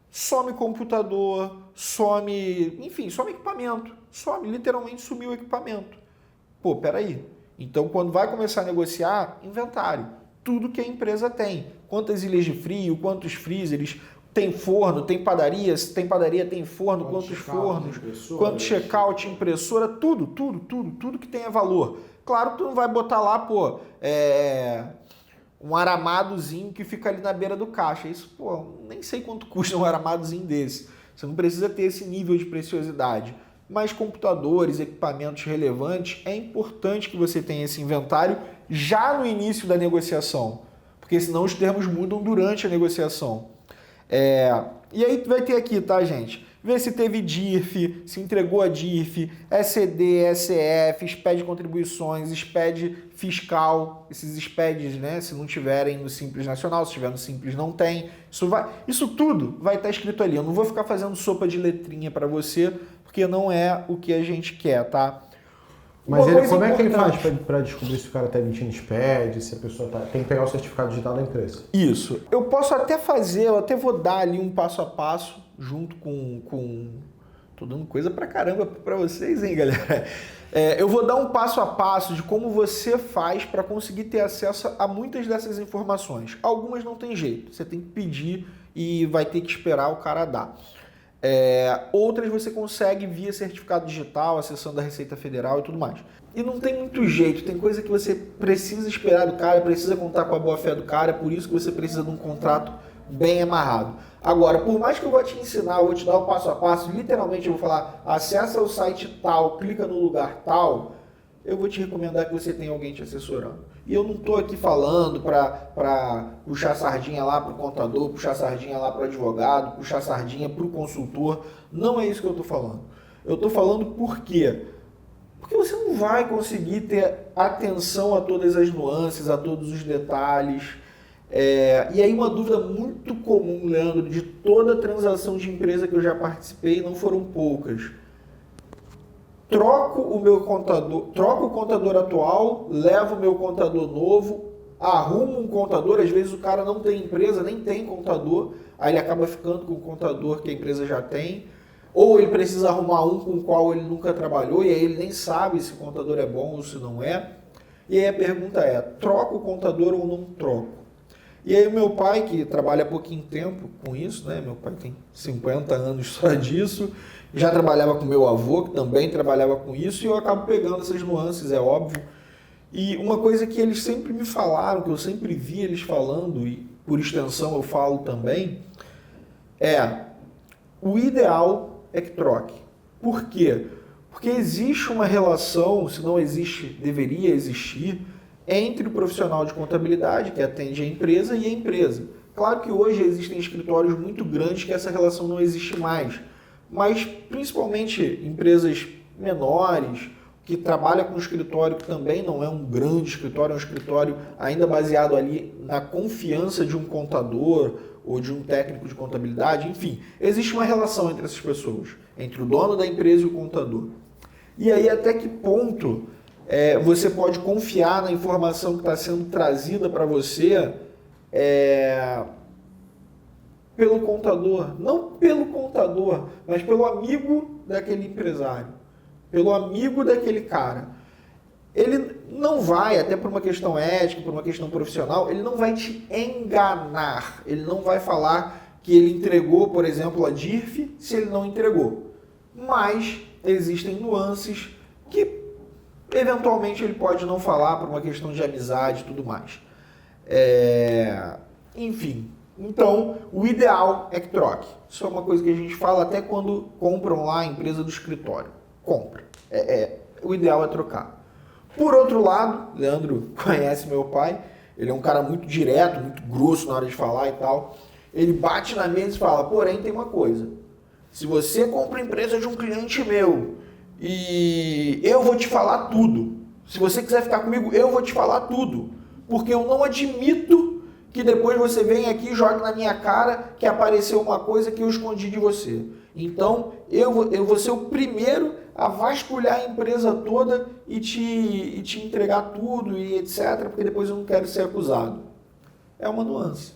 some computador, some equipamento, literalmente sumiu o equipamento. Peraí. Então, quando vai começar a negociar, inventário. Tudo que a empresa tem. Quantas ilhas de frio, quantos freezers, tem forno, tem padaria, se tem padaria, tem forno, quantos fornos, quanto check-out, impressora, tudo que tenha valor. Claro que tu não vai botar lá, um aramadozinho que fica ali na beira do caixa. Isso, nem sei quanto custa um aramadozinho desse. Você não precisa ter esse nível de preciosidade. Mas computadores, equipamentos relevantes, é importante que você tenha esse inventário já no início da negociação. Porque senão os termos mudam durante a negociação. E aí vai ter aqui, tá, gente? vê se teve DIRF, se entregou a DIRF, SCD, SF, SPED contribuições, SPED fiscal, esses SPEDs, né, se não tiverem no Simples Nacional, se tiver no Simples não tem, isso tudo vai estar escrito ali. Eu não vou ficar fazendo sopa de letrinha para você, porque não é o que a gente quer, tá? Mas como é que ele faz para descobrir se o cara está emitindo SPED, se a pessoa tem que pegar o certificado digital da empresa? Isso. Eu posso até fazer, eu até vou dar ali um passo a passo, junto com... Tô dando coisa pra caramba pra vocês, hein, galera? Eu vou dar um passo a passo de como você faz para conseguir ter acesso a muitas dessas informações. Algumas não tem jeito, você tem que pedir e vai ter que esperar o cara dar. Outras você consegue via certificado digital, acessando a Receita Federal e tudo mais. E não tem muito jeito, tem coisa que você precisa esperar do cara, precisa contar com a boa-fé do cara, é por isso que você precisa de um contrato bem amarrado. Agora, por mais que eu vou te ensinar, eu vou te dar o passo a passo, literalmente eu vou falar, acessa o site tal, clica no lugar tal, eu vou te recomendar que você tenha alguém te assessorando. E eu não estou aqui falando para puxar sardinha lá para o contador, puxar sardinha lá para o advogado, puxar sardinha para o consultor. Não é isso que eu estou falando. Eu estou falando por quê? Porque você não vai conseguir ter atenção a todas as nuances, a todos os detalhes. E aí uma dúvida muito comum, Leandro, de toda transação de empresa que eu já participei, não foram poucas. Troco o contador atual, levo o meu contador novo, arrumo um contador, às vezes o cara não tem empresa, nem tem contador, aí ele acaba ficando com o contador que a empresa já tem, ou ele precisa arrumar um com o qual ele nunca trabalhou, e aí ele nem sabe se o contador é bom ou se não é. E aí a pergunta é, troco o contador ou não troco? E aí o meu pai, que trabalha há pouquinho tempo com isso, né? Meu pai tem 50 anos só disso, já trabalhava com meu avô, que também trabalhava com isso, e eu acabo pegando essas nuances, é óbvio. E uma coisa que eles sempre me falaram, que eu sempre vi eles falando, e por extensão eu falo também, o ideal é que troque. Por quê? Porque existe uma relação, se não existe, deveria existir, entre o profissional de contabilidade, que atende a empresa, e a empresa. Claro que hoje existem escritórios muito grandes que essa relação não existe mais, mas principalmente empresas menores, que trabalham com um escritório que também não é um grande escritório, é um escritório ainda baseado ali na confiança de um contador ou de um técnico de contabilidade, enfim, existe uma relação entre essas pessoas, entre o dono da empresa e o contador. E aí até que ponto você pode confiar na informação que está sendo trazida para você pelo contador, não pelo contador, mas pelo amigo daquele empresário, pelo amigo daquele cara. Ele não vai, até por uma questão ética, por uma questão profissional, ele não vai te enganar, ele não vai falar que ele entregou, por exemplo, a DIRF, se ele não entregou. Mas existem nuances que eventualmente ele pode não falar por uma questão de amizade e tudo mais. Enfim, então o ideal é que troque. Isso é uma coisa que a gente fala até quando compram lá a empresa do escritório. Compra. O ideal é trocar. Por outro lado, Leandro conhece meu pai, ele é um cara muito direto, muito grosso na hora de falar e tal. Ele bate na mesa e fala, porém tem uma coisa, se você compra a empresa de um cliente meu e eu vou te falar tudo, se você quiser ficar comigo, eu vou te falar tudo, porque eu não admito que depois você venha aqui e jogue na minha cara que apareceu uma coisa que eu escondi de você. Então, eu vou ser o primeiro a vasculhar a empresa toda e te entregar tudo e etc, porque depois eu não quero ser acusado. É uma nuance.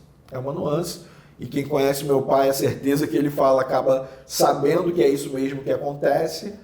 E quem conhece meu pai, a certeza que ele fala, acaba sabendo que é isso mesmo que acontece.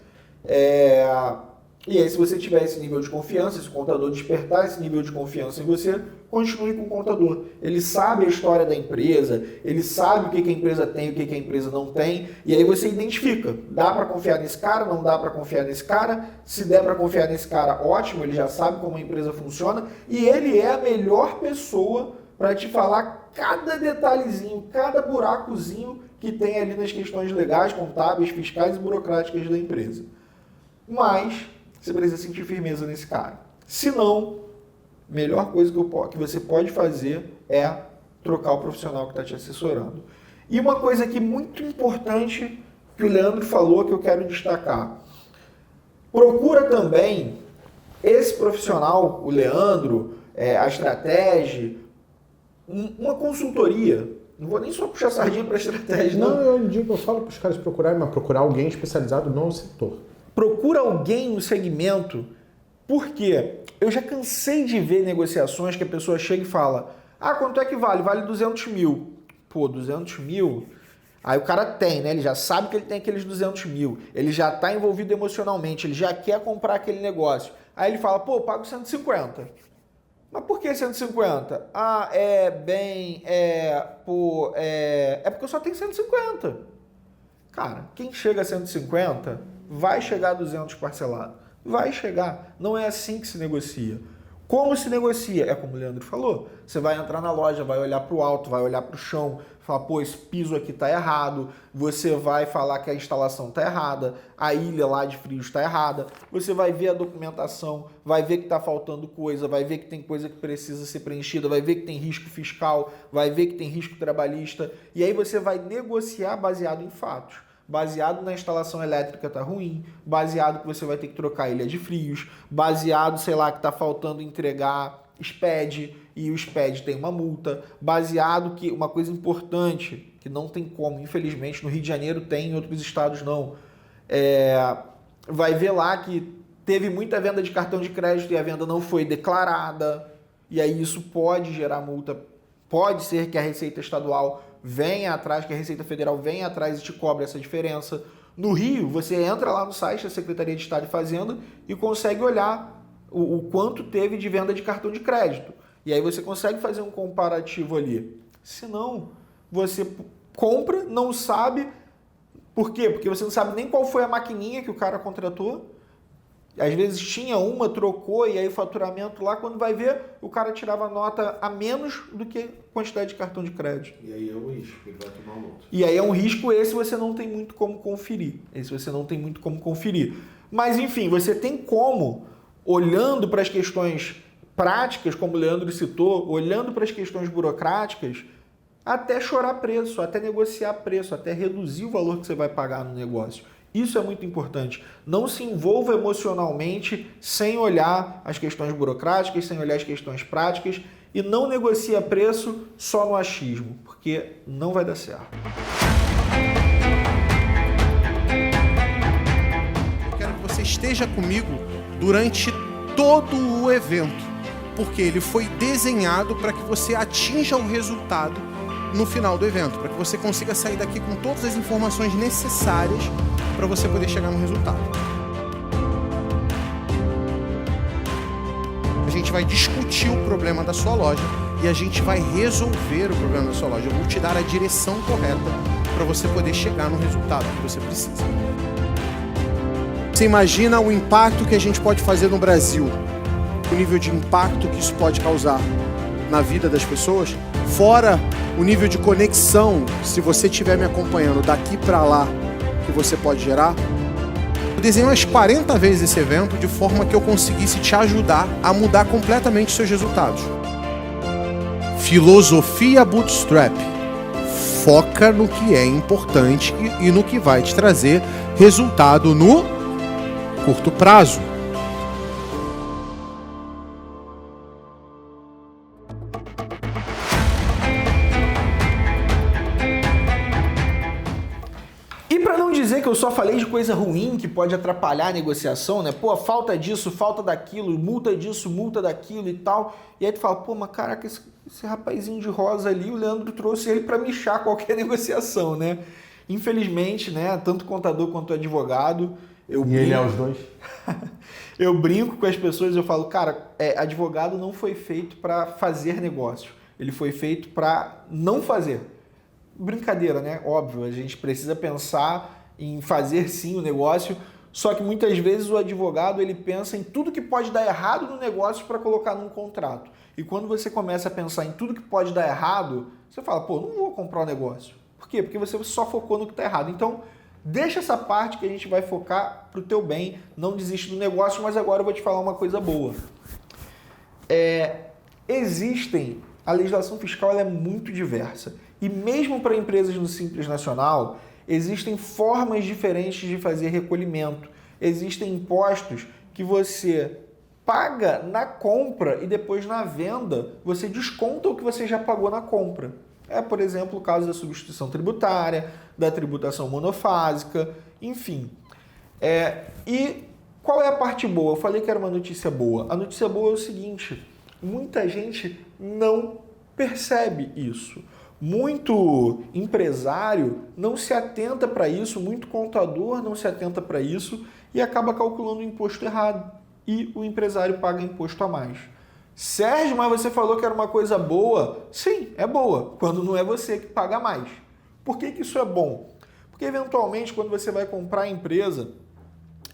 E aí, se você tiver esse nível de confiança, se o contador despertar esse nível de confiança em você, continue com o contador. Ele sabe a história da empresa, ele sabe o que a empresa tem e o que a empresa não tem, e aí você identifica. Dá para confiar nesse cara, não dá para confiar nesse cara? Se der para confiar nesse cara, ótimo, ele já sabe como a empresa funciona, e ele é a melhor pessoa para te falar cada detalhezinho, cada buracozinho que tem ali nas questões legais, contábeis, fiscais e burocráticas da empresa. Mas você precisa sentir firmeza nesse cara. Se não, a melhor coisa que você pode fazer é trocar o profissional que está te assessorando. E uma coisa aqui muito importante que o Leandro falou que eu quero destacar. Procura também esse profissional, o Leandro, a estratégia, uma consultoria. Não vou nem só puxar sardinha para estratégia, não. Eu falo para os caras procurarem, mas procurar alguém especializado no setor. Procura alguém no segmento, porque eu já cansei de ver negociações que a pessoa chega e fala: ah, quanto é que vale? Vale 200 mil. Pô, 200 mil? Aí o cara tem, né? Ele já sabe que ele tem aqueles 200 mil. Ele já está envolvido emocionalmente, ele já quer comprar aquele negócio. Aí ele fala: pô, eu pago 150. Mas por que 150? Ah, porque eu só tenho 150. Cara, quem chega a 150 vai chegar a 200 parcelado. Vai chegar. Não é assim que se negocia. Como se negocia? É como o Leandro falou. Você vai entrar na loja, vai olhar para o alto, vai olhar para o chão, falar: pô, esse piso aqui tá errado. Você vai falar que a instalação tá errada, a ilha lá de frios tá errada. Você vai ver a documentação, vai ver que tá faltando coisa, vai ver que tem coisa que precisa ser preenchida, vai ver que tem risco fiscal, vai ver que tem risco trabalhista. E aí você vai negociar baseado em fatos. Baseado na instalação elétrica tá ruim, baseado que você vai ter que trocar a ilha de frios, baseado, sei lá, que tá faltando entregar SPED e o SPED tem uma multa, baseado que uma coisa importante, que não tem como, infelizmente, no Rio de Janeiro tem, em outros estados não, vai ver lá que teve muita venda de cartão de crédito e a venda não foi declarada, e aí isso pode gerar multa, pode ser que a Receita Estadual venha atrás, que a Receita Federal venha atrás e te cobre essa diferença. No Rio, você entra lá no site da Secretaria de Estado de Fazenda e consegue olhar o quanto teve de venda de cartão de crédito. E aí você consegue fazer um comparativo ali. Se não, você compra, não sabe. Por quê? Porque você não sabe nem qual foi a maquininha que o cara contratou. Às vezes tinha uma, trocou, e aí o faturamento lá, quando vai ver, o cara tirava nota a menos do que a quantidade de cartão de crédito. E aí é um risco, ele vai tomar multa. E aí é um risco, esse você não tem muito como conferir. Mas enfim, você tem como, olhando para as questões práticas, como o Leandro citou, olhando para as questões burocráticas, até chorar preço, até negociar preço, até reduzir o valor que você vai pagar no negócio. Isso é muito importante. Não se envolva emocionalmente sem olhar as questões burocráticas, sem olhar as questões práticas, e não negocia preço só no achismo, porque não vai dar certo. Eu quero que você esteja comigo durante todo o evento, porque ele foi desenhado para que você atinja o resultado no final do evento, para que você consiga sair daqui com todas as informações necessárias para você poder chegar no resultado. A gente vai discutir o problema da sua loja e a gente vai resolver o problema da sua loja. Eu vou te dar a direção correta para você poder chegar no resultado que você precisa. Você imagina o impacto que a gente pode fazer no Brasil, o nível de impacto que isso pode causar na vida das pessoas, fora o nível de conexão, se você estiver me acompanhando daqui para lá, que você pode gerar. Eu desenhei umas 40 vezes esse evento de forma que eu conseguisse te ajudar a mudar completamente os seus resultados. Filosofia Bootstrap. Foca no que é importante e no que vai te trazer resultado no curto prazo. Que eu só falei de coisa ruim que pode atrapalhar a negociação, né? Pô, falta disso, falta daquilo, multa disso, multa daquilo e tal. E aí tu fala: pô, mas caraca, esse rapazinho de rosa ali, o Leandro trouxe ele para mexer qualquer negociação, né? Infelizmente, né? Tanto contador quanto advogado. Ele é os dois? Eu brinco com as pessoas, eu falo: cara, advogado não foi feito para fazer negócio. Ele foi feito para não fazer. Brincadeira, né? Óbvio, a gente precisa pensar em fazer sim o negócio, só que muitas vezes o advogado ele pensa em tudo que pode dar errado no negócio para colocar num contrato. E quando você começa a pensar em tudo que pode dar errado, você fala: pô, não vou comprar o negócio. Por quê? Porque você só focou no que está errado. Então, deixa essa parte que a gente vai focar para o teu bem, não desiste do negócio, mas agora eu vou te falar uma coisa boa. A legislação fiscal ela é muito diversa. E mesmo para empresas no Simples Nacional, Existem formas diferentes de fazer recolhimento. Existem impostos que você paga na compra e depois na venda você desconta o que você já pagou na compra. Por exemplo, o caso da substituição tributária, da tributação monofásica, enfim. E qual é a parte boa? Eu falei que era uma notícia boa. A notícia boa é o seguinte, muita gente não percebe isso. Muito empresário não se atenta para isso, muito contador não se atenta para isso e acaba calculando o imposto errado. E o empresário paga imposto a mais. Sérgio, mas você falou que era uma coisa boa. Sim, é boa, quando não é você que paga mais. Por que isso é bom? Porque, eventualmente, quando você vai comprar a empresa,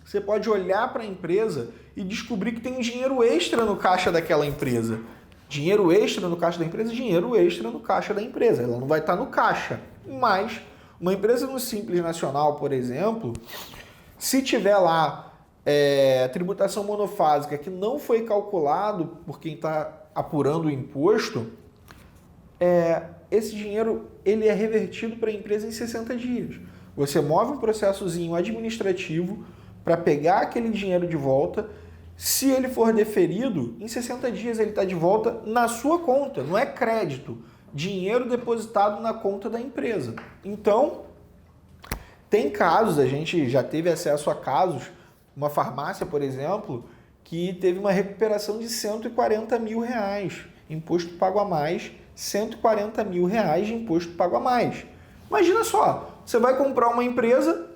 você pode olhar para a empresa e descobrir que tem dinheiro extra no caixa daquela empresa. Dinheiro extra no caixa da empresa, dinheiro extra no caixa da empresa. Ela não vai estar no caixa. Mas, uma empresa no Simples Nacional, por exemplo, se tiver lá tributação monofásica que não foi calculado por quem está apurando o imposto, esse dinheiro ele é revertido para a empresa em 60 dias. Você move um processozinho administrativo para pegar aquele dinheiro de volta. Se ele for deferido, em 60 dias ele está de volta na sua conta, não é crédito. Dinheiro depositado na conta da empresa. Então, tem casos, a gente já teve acesso a casos, uma farmácia, por exemplo, que teve uma recuperação de R$140 mil. Imposto pago a mais, R$140 mil de imposto pago a mais. Imagina só, você vai comprar uma empresa,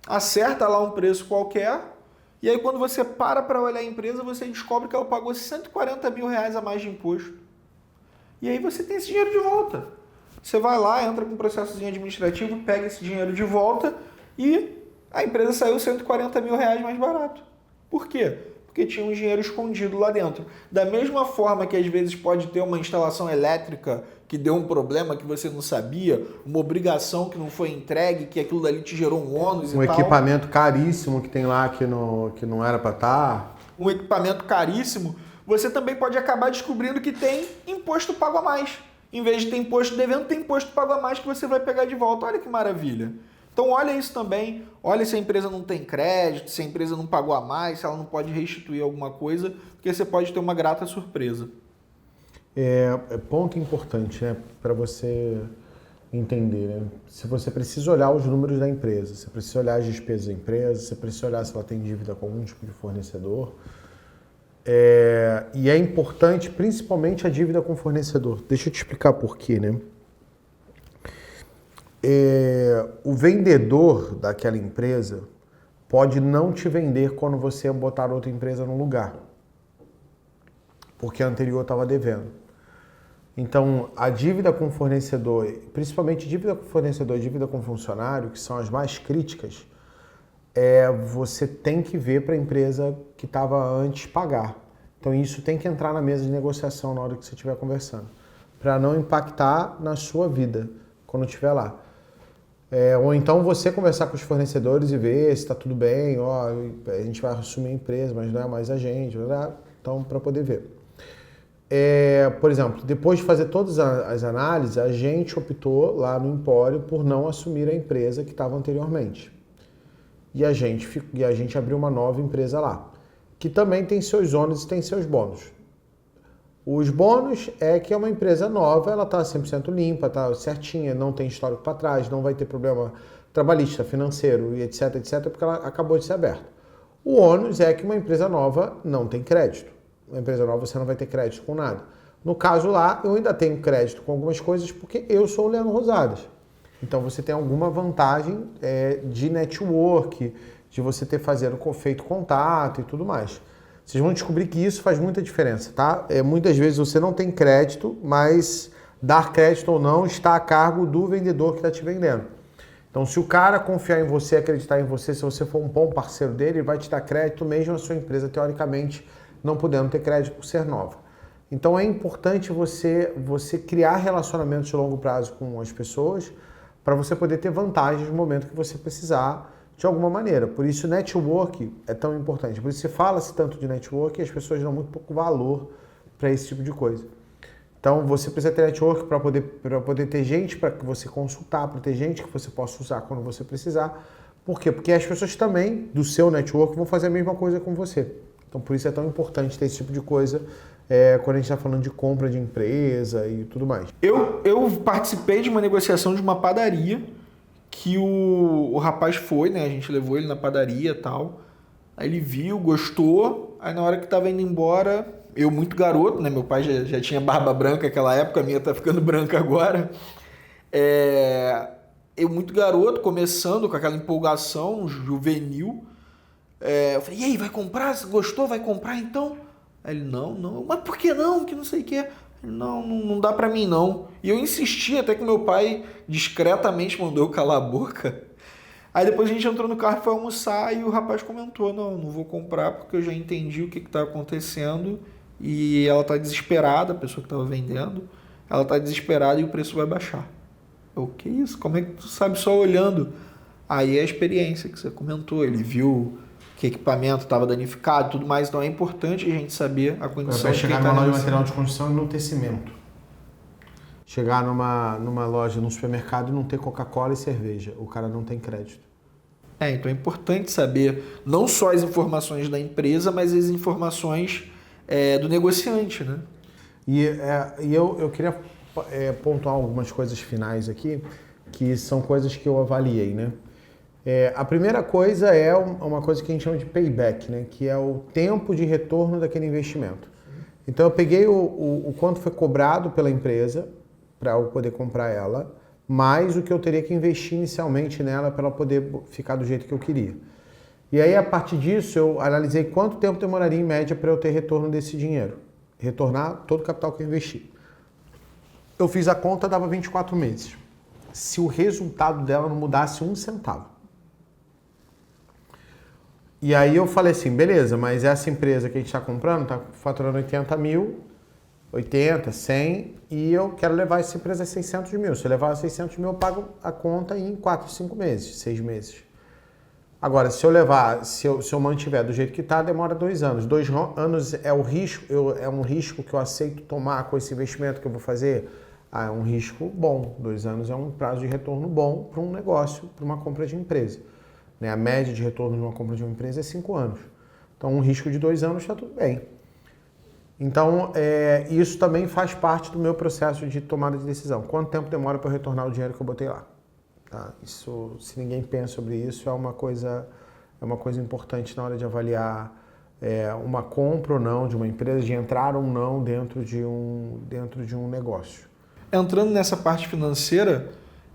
acerta lá um preço qualquer, e aí quando você para olhar a empresa, você descobre que ela pagou R$140 mil a mais de imposto. E aí você tem esse dinheiro de volta. Você vai lá, entra com um processozinho administrativo, pega esse dinheiro de volta e a empresa saiu R$140 mil mais barato. Por quê? Porque tinha um dinheiro escondido lá dentro. Da mesma forma que às vezes pode ter uma instalação elétrica que deu um problema que você não sabia, uma obrigação que não foi entregue, que aquilo dali te gerou um ônus e tal. Um equipamento caríssimo que tem lá que não era para estar. Um equipamento caríssimo, você também pode acabar descobrindo que tem imposto pago a mais. Em vez de ter imposto devendo, tem imposto pago a mais que você vai pegar de volta. Olha que maravilha. Então olha isso também, olha se a empresa não tem crédito, se a empresa não pagou a mais, se ela não pode restituir alguma coisa, porque você pode ter uma grata surpresa. Ponto importante, né, para você entender, né? Se você precisa olhar os números da empresa, você precisa olhar as despesas da empresa, você precisa olhar se ela tem dívida com algum tipo de fornecedor. E é importante, principalmente a dívida com o fornecedor. Deixa eu te explicar por quê, né? O vendedor daquela empresa pode não te vender quando você botar outra empresa no lugar, porque a anterior estava devendo. Então, a dívida com o fornecedor, principalmente dívida com o fornecedor e dívida com o funcionário, que são as mais críticas, você tem que ver para a empresa que estava antes pagar. Então, isso tem que entrar na mesa de negociação na hora que você estiver conversando, para não impactar na sua vida quando estiver lá. Ou então você conversar com os fornecedores e ver se está tudo bem, a gente vai assumir a empresa, mas não é mais a gente, então para poder ver. Por exemplo, depois de fazer todas as análises, a gente optou lá no Empório por não assumir a empresa que estava anteriormente. E a gente abriu uma nova empresa lá, que também tem seus ônus e tem seus bônus. Os bônus é que é uma empresa nova, ela está 100% limpa, está certinha, não tem histórico para trás, não vai ter problema trabalhista, financeiro e etc, porque ela acabou de ser aberta. O ônus é que uma empresa nova não tem crédito. Uma empresa nova você não vai ter crédito com nada. No caso lá, eu ainda tenho crédito com algumas coisas porque eu sou o Leandro Rosadas. Então você tem alguma vantagem de network, de você ter feito contato e tudo mais. Vocês vão descobrir que isso faz muita diferença, tá? Muitas vezes você não tem crédito, mas dar crédito ou não está a cargo do vendedor que está te vendendo. Então, se o cara confiar em você, acreditar em você, se você for um bom parceiro dele, ele vai te dar crédito, mesmo a sua empresa, teoricamente, não podendo ter crédito por ser nova. Então, é importante você criar relacionamentos de longo prazo com as pessoas para você poder ter vantagens no momento que você precisar de alguma maneira. Por isso, network é tão importante. Por isso, se fala-se tanto de network e as pessoas dão muito pouco valor para esse tipo de coisa. Então você precisa ter network para poder ter gente para que você consultar, para ter gente que você possa usar quando você precisar. Por quê? Porque as pessoas também do seu network vão fazer a mesma coisa com você. Então por isso é tão importante ter esse tipo de coisa quando a gente está falando de compra de empresa e tudo mais. Eu participei de uma negociação de uma padaria que o rapaz foi, né? A gente levou ele na padaria e tal. Aí ele viu, gostou. Aí na hora que tava indo embora, eu muito garoto, né? Meu pai já tinha barba branca naquela época, a minha tá ficando branca agora. Eu muito garoto, começando com aquela empolgação juvenil. Eu falei, e aí, vai comprar? Você gostou? Vai comprar então? Aí ele, não. Mas por que não? Que não sei o quê. Não dá pra mim não. E eu insisti até que meu pai discretamente mandou eu calar a boca. Aí depois a gente entrou no carro e foi almoçar e o rapaz comentou, não vou comprar porque eu já entendi o que tá acontecendo e ela tá desesperada, a pessoa que tava vendendo, ela tá desesperada e o preço vai baixar. Eu, que isso? Como é que tu sabe só olhando? Aí é a experiência que você comentou, ele viu que equipamento estava danificado e tudo mais, então é importante a gente saber a condição Para de chegar quem tá numa loja de negociando. material de construção e não ter cimento. Chegar numa loja, num supermercado e não ter Coca-Cola e cerveja. O cara não tem crédito. Então é importante saber não só as informações da empresa, mas as informações do negociante, né? E eu queria pontuar algumas coisas finais aqui, que são coisas que eu avaliei, né? A primeira coisa é uma coisa que a gente chama de payback, né? Que é o tempo de retorno daquele investimento. Então eu peguei o quanto foi cobrado pela empresa para eu poder comprar ela, mais o que eu teria que investir inicialmente nela para ela poder ficar do jeito que eu queria. E aí, a partir disso, eu analisei quanto tempo demoraria em média para eu ter retorno desse dinheiro. Retornar todo o capital que eu investi. Eu fiz a conta, dava 24 meses. Se o resultado dela não mudasse um centavo. E aí eu falei assim, beleza, mas essa empresa que a gente está comprando está faturando 80 mil, 80, 100, e eu quero levar essa empresa a 600 mil. Se eu levar a 600 mil, eu pago a conta em 4, 5 meses, 6 meses. Agora, se eu mantiver do jeito que está, demora 2 anos. 2 anos é um risco que eu aceito tomar com esse investimento que eu vou fazer? É um risco bom. 2 anos é um prazo de retorno bom para um negócio, para uma compra de empresa. A média de retorno de uma compra de uma empresa é 5 anos. Então, um risco de 2 anos está tudo bem. Então, isso também faz parte do meu processo de tomada de decisão. Quanto tempo demora para eu retornar o dinheiro que eu botei lá? Tá? Isso, se ninguém pensa sobre isso, é uma coisa importante na hora de avaliar uma compra ou não de uma empresa, de entrar ou não dentro de um negócio. Entrando nessa parte financeira,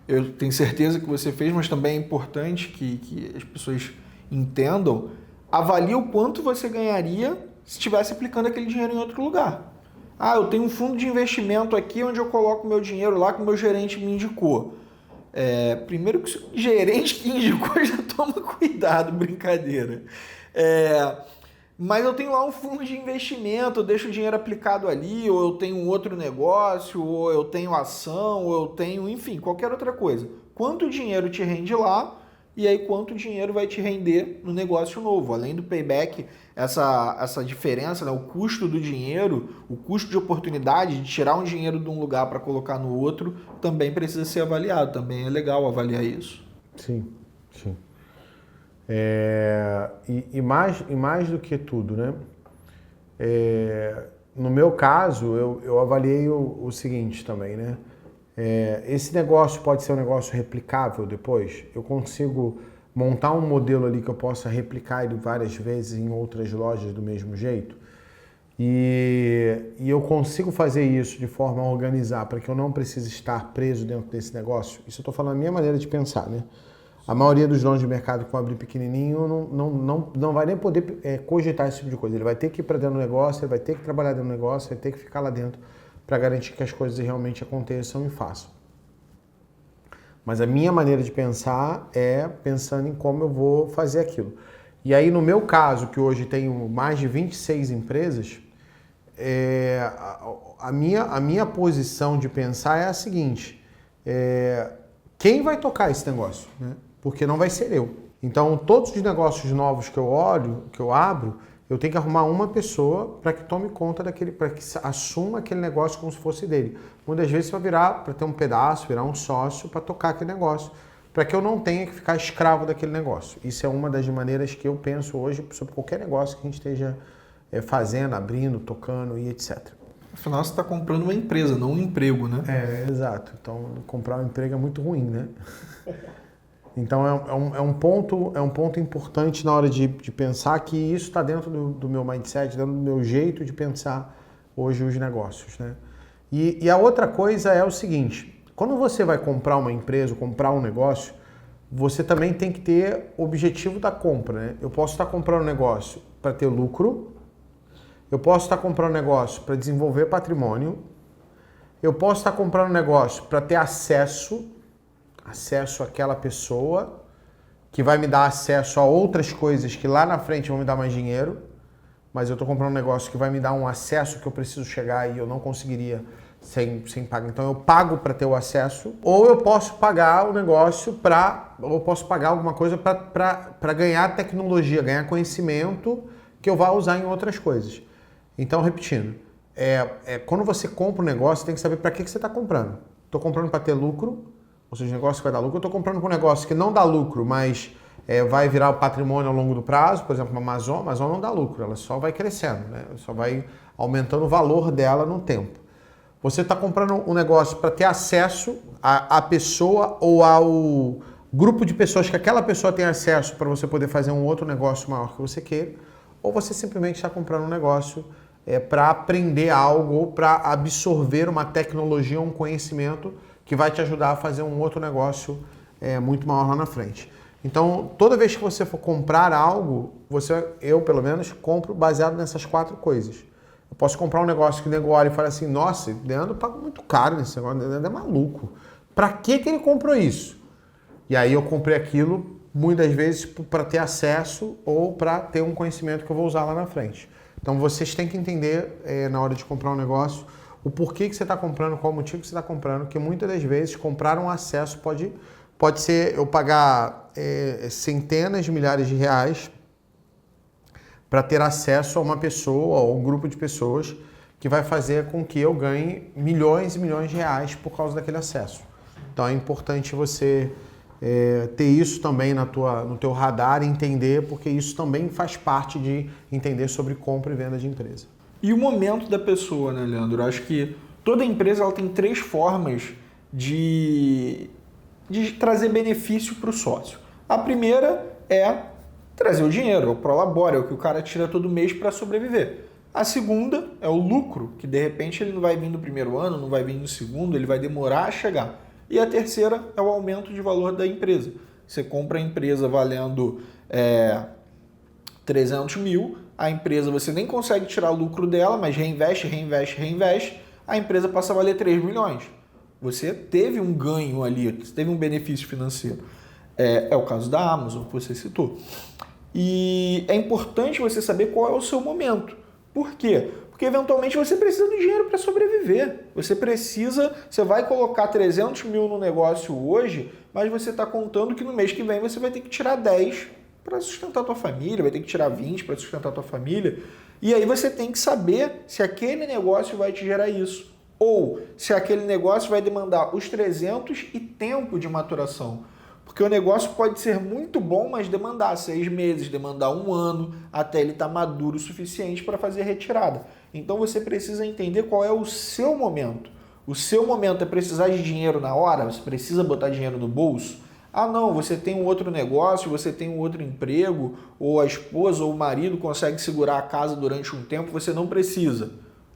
eu tenho certeza que você fez, mas também é importante que as pessoas entendam, avalie o quanto você ganharia se estivesse aplicando aquele dinheiro em outro lugar. Eu tenho um fundo de investimento aqui onde eu coloco meu dinheiro lá que o meu gerente me indicou. Primeiro que o gerente que indicou já toma cuidado, brincadeira. Mas eu tenho lá um fundo de investimento, eu deixo o dinheiro aplicado ali, ou eu tenho um outro negócio, ou eu tenho ação, ou eu tenho, enfim, qualquer outra coisa. Quanto dinheiro te rende lá, e aí quanto dinheiro vai te render no negócio novo. Além do payback, essa diferença, né, o custo do dinheiro, o custo de oportunidade de tirar um dinheiro de um lugar para colocar no outro, também precisa ser avaliado. Também é legal avaliar isso. Sim. E mais do que tudo, né? No meu caso, eu avaliei o seguinte também, né? Esse negócio pode ser um negócio replicável depois? Eu consigo montar um modelo ali que eu possa replicar ele várias vezes em outras lojas do mesmo jeito? E eu consigo fazer isso de forma a organizar para que eu não precise estar preso dentro desse negócio? Isso eu estou falando a minha maneira de pensar, né? A maioria dos donos de mercado que vão abrir pequenininho não vai nem poder cogitar esse tipo de coisa. Ele vai ter que ir para dentro do negócio, ele vai ter que trabalhar dentro do negócio, vai ter que ficar lá dentro para garantir que as coisas realmente aconteçam e façam. Mas a minha maneira de pensar é pensando em como eu vou fazer aquilo. E aí, no meu caso, que hoje tenho mais de 26 empresas, a minha posição de pensar é a seguinte: quem vai tocar esse negócio? Né? Porque não vai ser eu. Então, todos os negócios novos que eu olho, que eu abro, eu tenho que arrumar uma pessoa para que tome conta daquele, para que assuma aquele negócio como se fosse dele. Muitas vezes você vai virar para ter um pedaço, virar um sócio para tocar aquele negócio, para que eu não tenha que ficar escravo daquele negócio. Isso é uma das maneiras que eu penso hoje sobre qualquer negócio que a gente esteja fazendo, abrindo, tocando e etc. Afinal, você está comprando uma empresa, não um emprego, né? Exato. Então, comprar um emprego é muito ruim, né? Então, é um ponto importante na hora de pensar que isso está dentro do meu mindset, dentro do meu jeito de pensar hoje os negócios, né? E a outra coisa é o seguinte, quando você vai comprar uma empresa, comprar um negócio, você também tem que ter objetivo da compra, né? Eu posso estar comprando um negócio para ter lucro, eu posso estar comprando um negócio para desenvolver patrimônio, eu posso estar comprando um negócio para ter acesso àquela pessoa que vai me dar acesso a outras coisas que lá na frente vão me dar mais dinheiro, mas eu estou comprando um negócio que vai me dar um acesso que eu preciso chegar e eu não conseguiria sem pagar. Então eu pago para ter o acesso, ou eu posso pagar o negócio ou eu posso pagar alguma coisa para ganhar tecnologia, ganhar conhecimento que eu vá usar em outras coisas. Então, repetindo, quando você compra um negócio, você tem que saber para que você está comprando. Estou comprando para ter lucro, ou seja, o negócio vai dar lucro. Eu estou comprando para um negócio que não dá lucro, mas vai virar o patrimônio ao longo do prazo. Por exemplo, a Amazon não dá lucro, ela só vai crescendo, né? Só vai aumentando o valor dela no tempo. Você está comprando um negócio para ter acesso à pessoa ou ao grupo de pessoas que aquela pessoa tem acesso para você poder fazer um outro negócio maior que você queira, ou você simplesmente está comprando um negócio para aprender algo ou para absorver uma tecnologia, um conhecimento que vai te ajudar a fazer um outro negócio muito maior lá na frente. Então, toda vez que você for comprar algo, eu pelo menos compro baseado nessas 4 coisas. Eu posso comprar um negócio que o nego olha e fala assim, nossa, o Leandro paga muito caro nesse negócio, o Leandro é maluco. Para que ele comprou isso? E aí eu comprei aquilo muitas vezes para ter acesso ou para ter um conhecimento que eu vou usar lá na frente. Então vocês têm que entender na hora de comprar um negócio o porquê que você está comprando, qual o motivo que você está comprando, porque muitas das vezes comprar um acesso pode ser eu pagar centenas de milhares de reais para ter acesso a uma pessoa ou um grupo de pessoas que vai fazer com que eu ganhe milhões e milhões de reais por causa daquele acesso. Então é importante você ter isso também no teu radar e entender, porque isso também faz parte de entender sobre compra e venda de empresa. E o momento da pessoa, né, Leandro? Eu acho que toda empresa ela tem 3 formas de trazer benefício para o sócio. A primeira é trazer o dinheiro, é o prolabore, é o que o cara tira todo mês para sobreviver. A segunda é o lucro, que de repente ele não vai vir no primeiro ano, não vai vir no segundo, ele vai demorar a chegar. E a terceira é o aumento de valor da empresa. Você compra a empresa valendo 300 mil, a empresa você nem consegue tirar lucro dela, mas reinveste, a empresa passa a valer 3 milhões. Você teve um ganho ali, você teve um benefício financeiro. É o caso da Amazon, que você citou. E é importante você saber qual é o seu momento. Por quê? Porque eventualmente você precisa do dinheiro para sobreviver. Você vai colocar 300 mil no negócio hoje, mas você está contando que no mês que vem você vai ter que tirar 10 para sustentar a tua família, vai ter que tirar 20 para sustentar a tua família. E aí você tem que saber se aquele negócio vai te gerar isso. Ou se aquele negócio vai demandar os 300 e tempo de maturação. Porque o negócio pode ser muito bom, mas demandar 6 meses, demandar 1 ano, até ele estar maduro o suficiente para fazer a retirada. Então você precisa entender qual é o seu momento. O seu momento é precisar de dinheiro na hora? Você precisa botar dinheiro no bolso? Ah não, você tem um outro negócio, você tem um outro emprego, ou a esposa ou o marido consegue segurar a casa durante um tempo, você não precisa.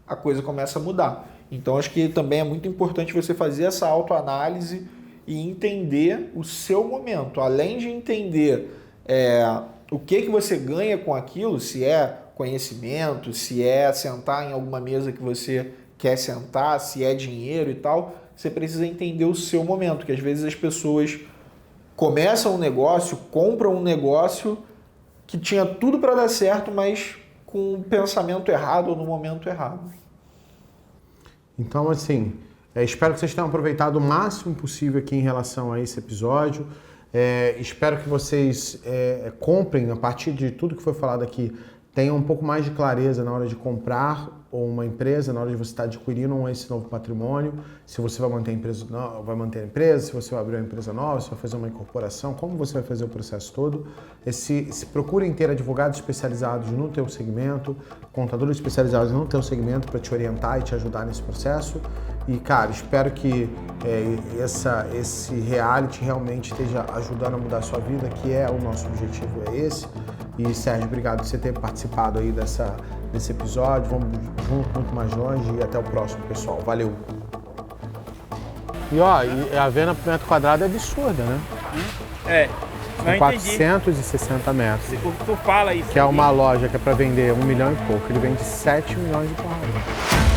A coisa começa a mudar. Então acho que também é muito importante você fazer essa autoanálise e entender o seu momento. Além de entender o que você ganha com aquilo, se é conhecimento, se é sentar em alguma mesa que você quer sentar, se é dinheiro e tal, você precisa entender o seu momento, que às vezes as pessoas começam um negócio, compram um negócio que tinha tudo para dar certo, mas com o pensamento errado ou no momento errado. Então, assim, espero que vocês tenham aproveitado o máximo possível aqui em relação a esse episódio. Espero que vocês comprem, a partir de tudo que foi falado aqui, tenha um pouco mais de clareza na hora de comprar uma empresa, na hora de você estar adquirindo esse novo patrimônio, se você vai manter a empresa, se você vai abrir uma empresa nova, se vai fazer uma incorporação, como você vai fazer o processo todo. Procurem ter advogados especializados no teu segmento, contadores especializados no teu segmento para te orientar e te ajudar nesse processo. E, cara, espero que esse reality realmente esteja ajudando a mudar a sua vida, que é o nosso objetivo, é esse. E, Sérgio, obrigado por você ter participado aí desse episódio. Vamos junto muito mais longe e até o próximo, pessoal. Valeu! E a venda por metro quadrado é absurda, né? São 460 metros. Tu fala isso. Que é uma loja que é para vender 1 milhão e pouco. Ele vende 7 milhões de porrada.